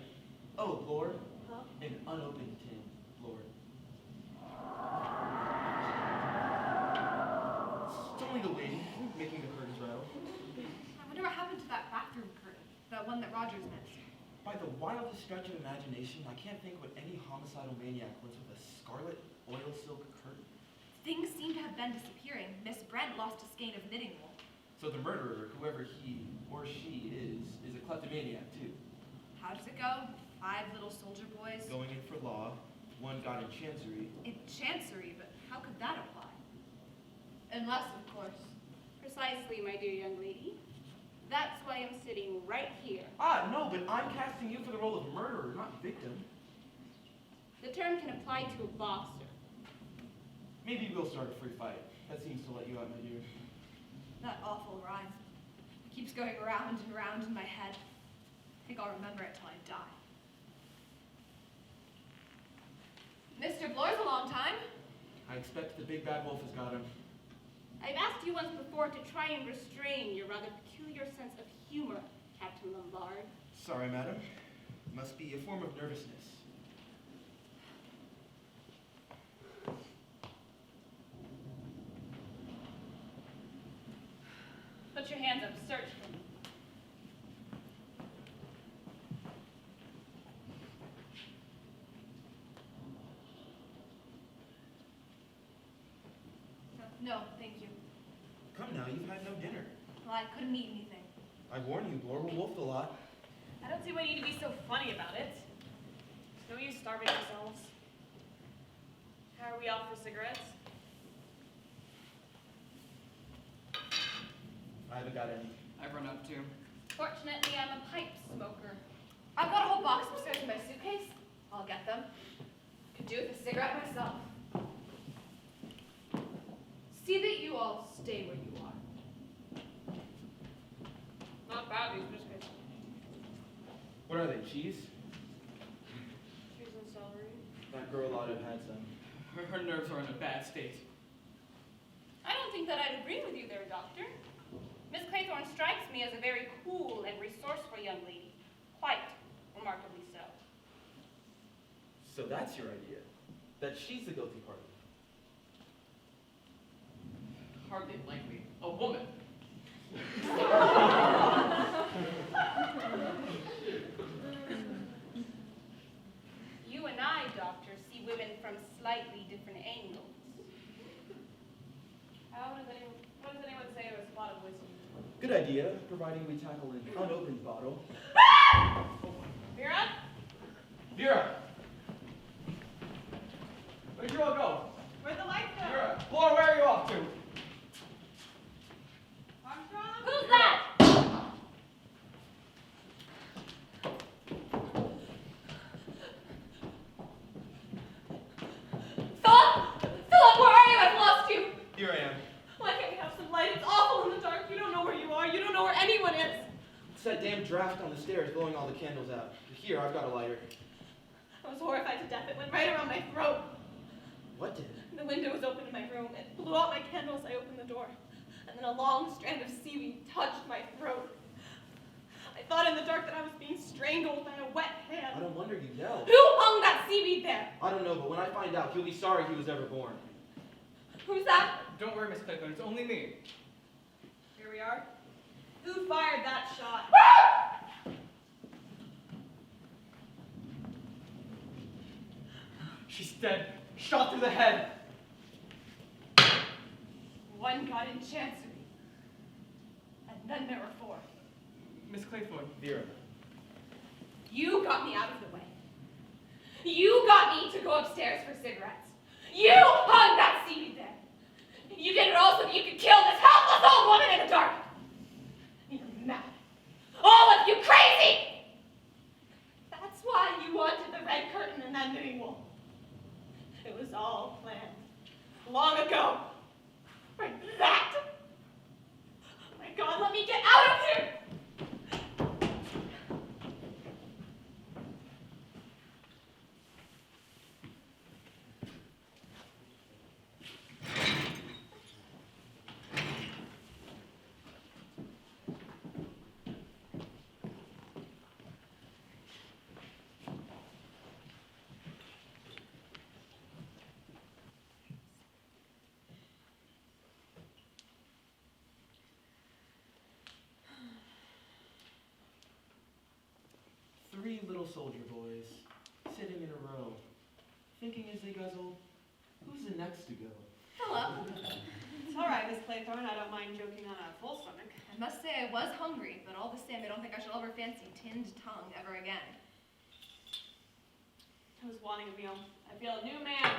Oh, Blore, Huh? an unopened tin, Blore. It's only the wind making the curtains rattle. I wonder what happened to that bathroom curtain, that one that Rogers missed. By the wildest stretch of imagination, I can't think what any homicidal maniac wants with a scarlet oil silk curtain. Things seem to have been disappearing. Miss Brent lost a skein of knitting wool. So the murderer, whoever he or she is a kleptomaniac too. How does it go? 5 little soldier boys? Going in for law, one got in chancery. In chancery, but how could that apply? Unless, of course. Precisely, my dear young lady. That's why I'm sitting right here. Ah, no, but I'm casting you for the role of murderer, not victim. The term can apply to a boxer. Maybe we'll start a free fight. That seems to let you out, my dear. That awful rhyme. It keeps going round and round in my head. I think I'll remember it till I die. Mr. Blore's a long time. I expect the big bad wolf has got him. I've asked you once before to try and restrain your rather peculiar sense of humor, Captain Lombard. Sorry, madam. Must be a form of nervousness. Put your hands up, search him. No, thank you. Come now, you've had no dinner. Well, I couldn't eat anything. I warn you, Blore will wolf a lot. I don't see why you need to be so funny about it. There's no use starving ourselves. How are we off for cigarettes? I haven't got any. I've run out too. Fortunately, I'm a pipe smoker. I've got a whole box upstairs in my suitcase. I'll get them. Could do with a cigarette myself. See that you all stay where you are. Not bad, these biscuits. What are they, cheese? Cheese and celery. That girl ought to have had some. Her nerves are in a bad state. I don't think that I'd agree with you there, Doctor. Miss Claythorne strikes me as a very cool and resourceful young lady. Quite remarkably so. So that's your idea? That she's the guilty party? Hardly likely. A woman. You and I, Doctor, see women from slightly different angles. What does anyone say to a spot of wisdom? Good idea, providing we tackle an unopened bottle. Vera? Vera! Where'd you all go? Where'd the lights go? Vera! Blore, where are you off to? Armstrong? Who's that? Philip, where are you? I've lost you. Here I am. Why can't we have some light? It's awful in the dark. You don't know where you are. You don't know where anyone is. It's that damn draft on the stairs blowing all the candles out. Here, I've got a lighter. I was horrified to death. It went right around my throat. What did? The window was open in my room. It blew out my candles. I opened the door. And then a long strand of seaweed touched my throat. I thought in the dark that I was being strangled by a wet hand. I don't wonder you yelled. Who hung that seaweed there? I don't know, but when I find out, he'll be sorry he was ever born. Who's that? Don't worry, Miss Claythorne, it's only me. Here we are. Who fired that shot? She's dead. Shot through the head. One got in Chancery. And then there were four. Miss Claythorne. Vera. You got me out of the way. You got me to go upstairs for cigarettes. You hung that seaweed there. You did it all so that you could kill this helpless old woman in the dark. You're mad. All of you crazy! That's why you wanted the red curtain and that knitting wool. It was all planned. Long ago. For that. Oh my God, let me get out of here! Three little soldier boys, sitting in a row, thinking as they guzzle, who's the next to go? Hello. It's all right, Miss Claythorne. I don't mind joking on a full stomach. I must say I was hungry, but all the same, I don't think I shall ever fancy tinned tongue ever again. I was wanting a meal. I feel a new man.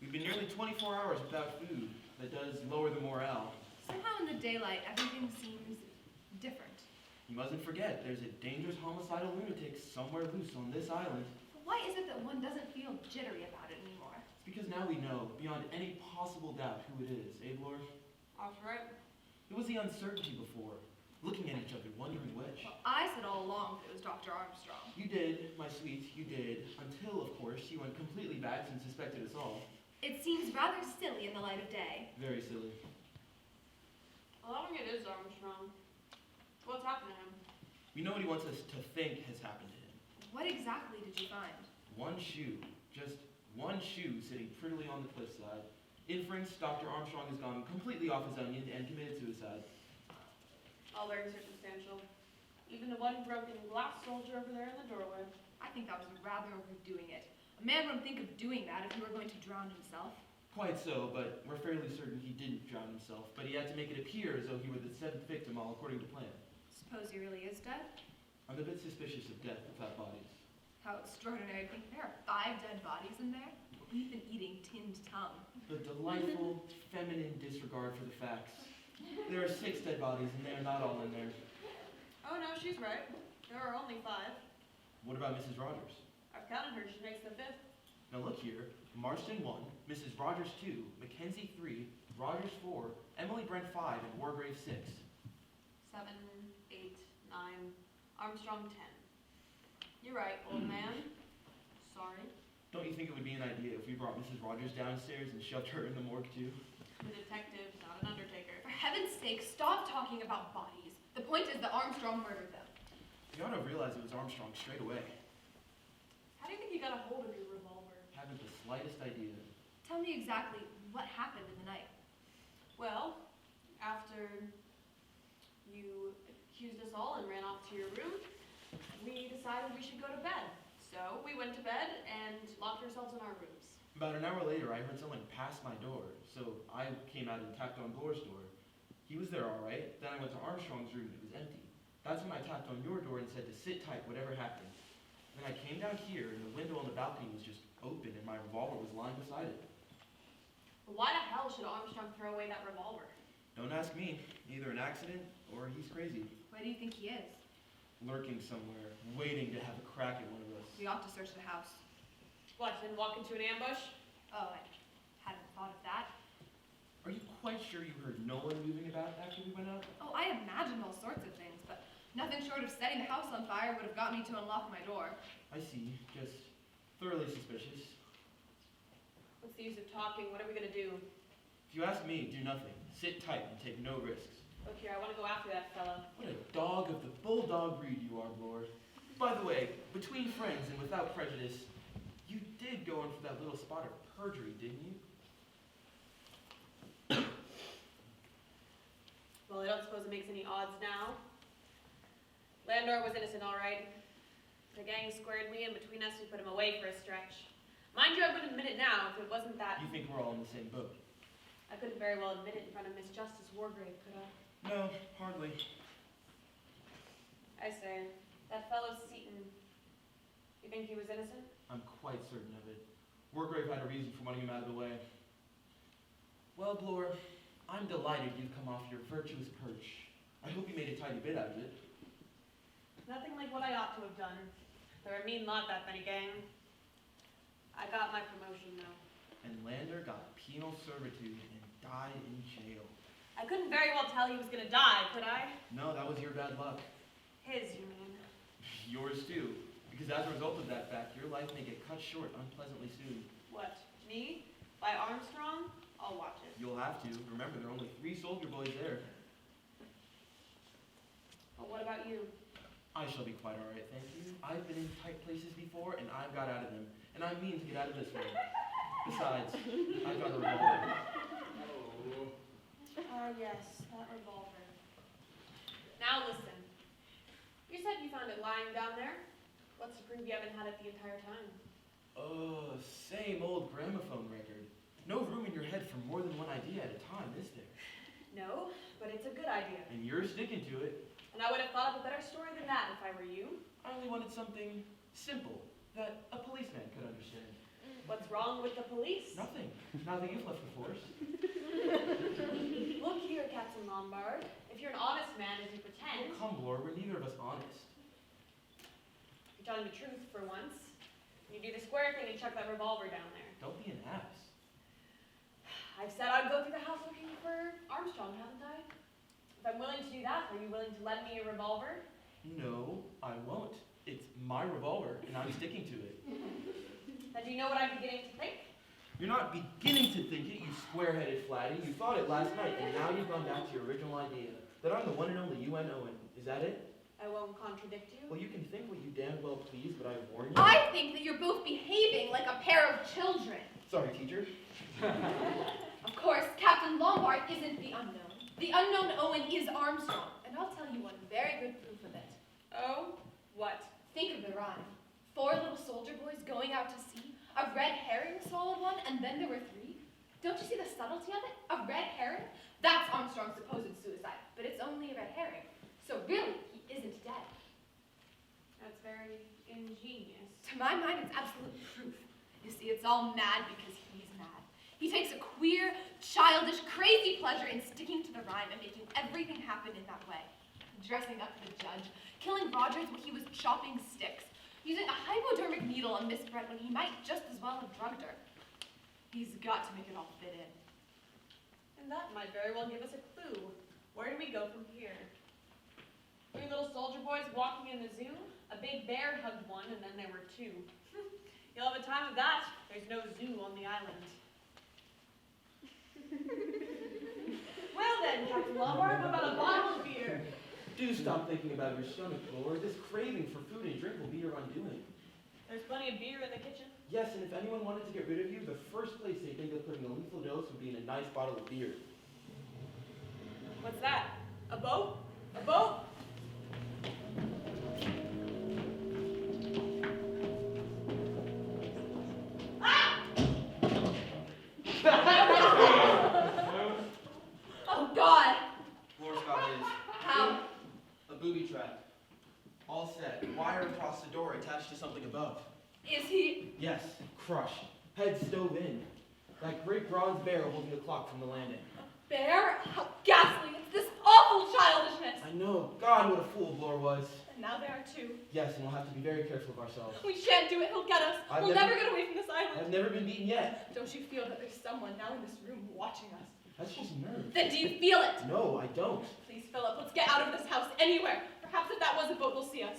We've been nearly 24 hours without food. That does lower the morale. Somehow in the daylight, everything seems different. You mustn't forget, there's a dangerous homicidal lunatic somewhere loose on this island. But why is it that one doesn't feel jittery about it anymore? It's because now we know, beyond any possible doubt, who it is, eh, Blore? That's right. It was the uncertainty before, looking at each other, wondering which. Well, I said all along that it was Dr. Armstrong. You did, my sweet, you did, until, of course, you went completely back and suspected us all. It seems rather silly in the light of day. Very silly. Allowing it is Armstrong. What's happened to him? We know what he wants us to think has happened to him. What exactly did you find? One shoe, just one shoe sitting prettily on the cliffside. Inference, Dr. Armstrong has gone completely off his onion and committed suicide. All very circumstantial. Even the one broken glass soldier over there in the doorway. I think that was rather overdoing it. A man wouldn't think of doing that if he were going to drown himself. Quite so, but we're fairly certain he didn't drown himself. But he had to make it appear as though he were the seventh victim, all according to plan. Suppose he really is dead? I'm a bit suspicious of death without bodies. How extraordinary to think there are 5 dead bodies in there. We've been eating tinned tongue. The delightful, feminine disregard for the facts. There are 6 dead bodies, and they are not all in there. Oh no, she's right. There are only 5. What about Mrs. Rogers? I've counted her. She makes the 5th. Now look here. Marston 1, Mrs. Rogers 2, Mackenzie 3, Rogers 4, Emily Brent 5, and Wargrave 6. 7, 8, 9, Armstrong 10. You're right, old man. Sorry. Don't you think it would be an idea if we brought Mrs. Rogers downstairs and shoved her in the morgue too? I'm a detective, not an undertaker. For heaven's sake, stop talking about bodies. The point is that Armstrong murdered them. You ought to realize it was Armstrong straight away. How do you think you got a hold of your revolver? Haven't the slightest idea. Tell me exactly what happened in the night. Well, after you accused us all and ran off to your room, we decided we should go to bed. So we went to bed and locked ourselves in our rooms. About an hour later, I heard someone pass my door, so I came out and tapped on Blore's door. He was there all right. Then I went to Armstrong's room and it was empty. That's when I tapped on your door and said to sit tight, whatever happened. Then I came down here and the window on the balcony was just open and my revolver was lying beside it. Why the hell should Armstrong throw away that revolver? Don't ask me. Either an accident or he's crazy. Where do you think he is? Lurking somewhere, waiting to have a crack at one of us. We ought to search the house. What, then walk into an ambush? Oh, I hadn't thought of that. Are you quite sure you heard no one moving about after we went out? Oh, I imagined all sorts of things, but nothing short of setting the house on fire would have got me to unlock my door. I see. Just thoroughly suspicious. What's the use of talking? What are we gonna do? If you ask me, do nothing. Sit tight and take no risks. Look here, I wanna go after that fella. What a dog of the bulldog breed you are, Blore. By the way, between friends and without prejudice, you did go in for that little spot of perjury, didn't you? Well, I don't suppose it makes any odds now. Landor was innocent, all right. The gang squared me, and between us, we put him away for a stretch. Mind you, I wouldn't admit it now if it wasn't that. You think we're all in the same boat? I couldn't very well admit it in front of Miss Justice Wargrave, could I? No, hardly. I say, that fellow Seton, you think he was innocent? I'm quite certain of it. Wargrave had a reason for wanting him out of the way. Well, Blore, I'm delighted you've come off your virtuous perch. I hope you made a tidy bit out of it. Nothing like what I ought to have done. They're a mean lot, that many gang. I got my promotion, though. And Lander got penal servitude and died in jail. I couldn't very well tell he was gonna die, could I? No, that was your bad luck. His, you mean? Yours too. Because as a result of that fact, your life may get cut short unpleasantly soon. What, me? By Armstrong? I'll watch it. You'll have to. Remember, there are only 3 soldier boys there. But what about you? I shall be quite all right, thank you. I've been in tight places before, and I've got out of them. And I mean to get out of this one. Besides, I've got a revolver. Ah, yes, that revolver. Now listen. You said you found it lying down there. What's to prove you haven't had it the entire time? Oh, same old gramophone record. No room in your head for more than one idea at a time, is there? No, but it's a good idea. And you're sticking to it. And I would have thought of a better story than that if I were you. I only wanted something simple that a policeman could understand. What's wrong with the police? Nothing. Now that you've left the force. Look here, Captain Lombard. If you're an honest man, as you pretend... Oh, come, Blore, we're neither of us honest. You're telling the truth for once. You do the square thing and chuck that revolver down there. Don't be an ass. I've said I'd go through the house looking for Armstrong, haven't I? If I'm willing to do that, are you willing to lend me a revolver? No, I won't. It's my revolver, and I'm sticking to it. Then do you know what I'm beginning to think? You're not beginning to think it, you square-headed flatty. You thought it last night, and now you've gone back to your original idea. That I'm the one and only UN Owen. Is that it? I won't contradict you. Well, you can think what you damn well please, but I warn you. I think that you're both behaving like a pair of children. Sorry, teacher. Of course, Captain Lombard isn't the unknown. The unknown Owen is Armstrong, and I'll tell you one very good proof of it. Oh? What? Think of the rhyme. 4 little soldier boys going out to sea, a red herring swallowed one, and then there were 3. Don't you see the subtlety of it? A red herring? That's Armstrong's supposed suicide, but it's only a red herring. So really, he isn't dead. That's very ingenious. To my mind, it's absolute proof. You see, it's all mad because he's mad. He takes a queer, childish, crazy pleasure in sticking to the rhyme and making everything happen in that way. Dressing up the judge, killing Rogers when he was chopping sticks, using a hypodermic needle on Miss Brent when he might just as well have drugged her. He's got to make it all fit in. And that might very well give us a clue. Where do we go from here? 3 little soldier boys walking in the zoo? A big bear hugged one, and then there were 2. You'll have a time of that. There's no zoo on the island. Well then, Captain Lombard, what about a bottle of beer? Do stop thinking about your stomach, Blore. This craving for food and drink will be your undoing. There's plenty of beer in the kitchen. Yes, and if anyone wanted to get rid of you, the first place they'd think of putting a lethal dose would be in a nice bottle of beer. What's that? A boat? A boat? Oh, God! Blore's got his. How? A booby trap. All set. Wire across the door attached to something above. Is he? Yes, crushed. Head stove in. That great bronze bear holding the clock from the landing. Bear? How ghastly! It's this awful childishness! I know. God, what a fool Blore was. And now there are 2. Yes, and we'll have to be very careful of ourselves. We shan't do it. He'll get us. We'll never get away from this island. I've never been beaten yet. Don't you feel that there's someone now in this room watching us? That's just nerves. Then do you feel it? No, I don't. Please, Philip, let's get out of this house anywhere. Perhaps if that was a boat, they'll see us.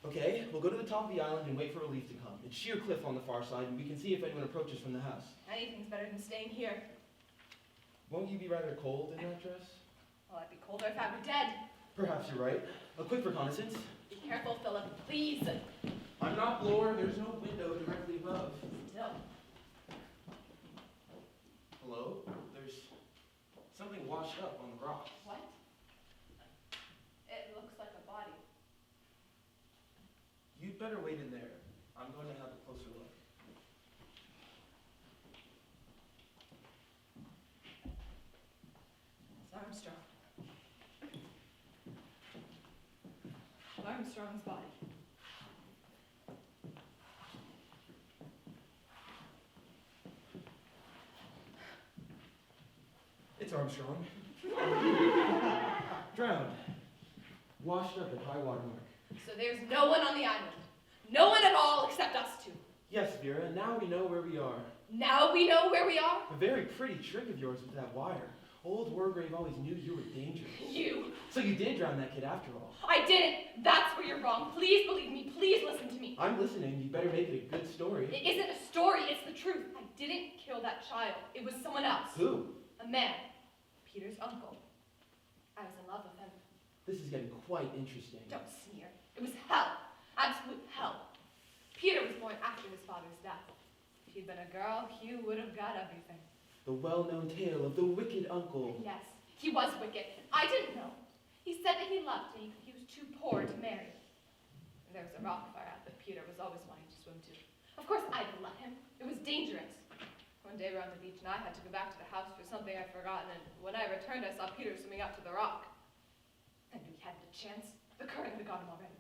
Okay, we'll go to the top of the island and wait for relief to come. It's sheer cliff on the far side, and we can see if anyone approaches from the house. Anything's better than staying here. Won't you be rather cold in that dress? Well, I'd be colder if I were dead. Perhaps you're right. A quick reconnaissance. Be careful, Philip, please. I'm not Blore. There's no window directly above. Still. Hello? There's something washed up on the rocks. What? It looks like a body. You'd better wait in there. I'm going to have a closer look. It's Armstrong. Armstrong's body. It's Armstrong. Drowned. Washed up at high water mark. So there's no one on the island. No one at all except us 2. Yes, Vera, now we know where we are. Now we know where we are? A very pretty trick of yours with that wire. Old Wargrave always knew you were dangerous. You. So you did drown that kid after all. I didn't. That's where you're wrong. Please believe me. Please listen to me. I'm listening. You better make it a good story. It isn't a story. It's the truth. I didn't kill that child. It was someone else. Who? A man. Peter's uncle. I was in love with him. This is getting quite interesting. Don't sneer. It was hell. Absolute hell. Peter was born after his father's death. If he'd been a girl, Hugh would have got everything. The well-known tale of the wicked uncle. Yes, he was wicked. I didn't know. He said that he loved me, but he was too poor to marry. There was a rock fire out that Peter was always wanting to swim to. Of course, I didn't let him. It was dangerous. One day we were on the beach, and I had to go back to the house for something I'd forgotten, and when I returned, I saw Peter swimming up to the rock. I knew he hadn't a chance. The current had got him already.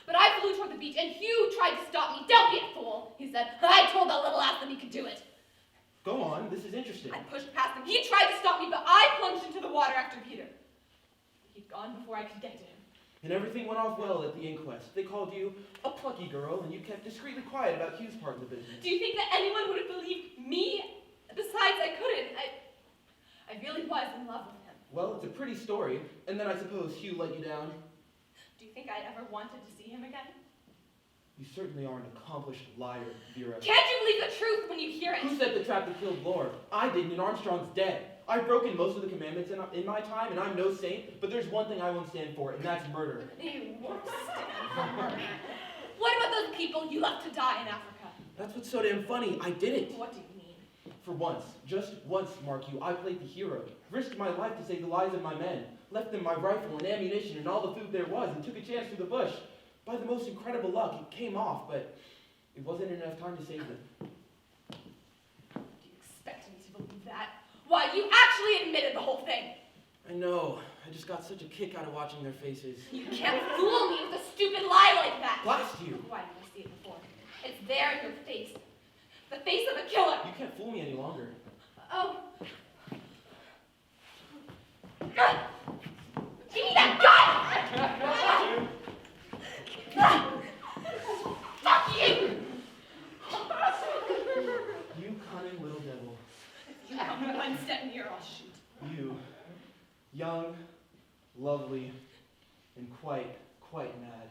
But I flew toward the beach, and Hugh tried to stop me. Don't be a fool, he said. I told that little ass that he could do it. Go on, this is interesting. I pushed past him. He tried to stop me, but I plunged into the water after Peter. He'd gone before I could get to him. And everything went off well at the inquest. They called you a plucky girl, and you kept discreetly quiet about Hugh's part in the business. Do you think that anyone would have believed me? Besides, I couldn't. I really was in love with him. Well, it's a pretty story. And then I suppose Hugh let you down. Do you think I'd ever wanted to see him again? You certainly are an accomplished liar, Vera. Can't you believe the truth when you hear it? Who set the trap that killed Blore? I didn't, and Armstrong's dead. I've broken most of the commandments in my time, and I'm no saint, but there's one thing I won't stand for, and that's murder. You won't stand for murder. What about those people you left to die in Africa? That's what's so damn funny. I didn't. What do you mean? For once, just once, mark you, I played the hero. Risked my life to save the lives of my men. Left them my rifle and ammunition and all the food there was, and took a chance through the bush. By the most incredible luck, it came off, but it wasn't enough time to save them. Do you expect me to believe that? Why, you actually admitted the whole thing. I know. I just got such a kick out of watching their faces. You can't fool me with a stupid lie like that. Blast you. Why didn't I see it before? It's there in your face. The face of a killer. You can't fool me any longer. Oh. Gun! Give me that gun! charming little devil. You come one step near, I'll shoot. You, young, lovely, and quite mad.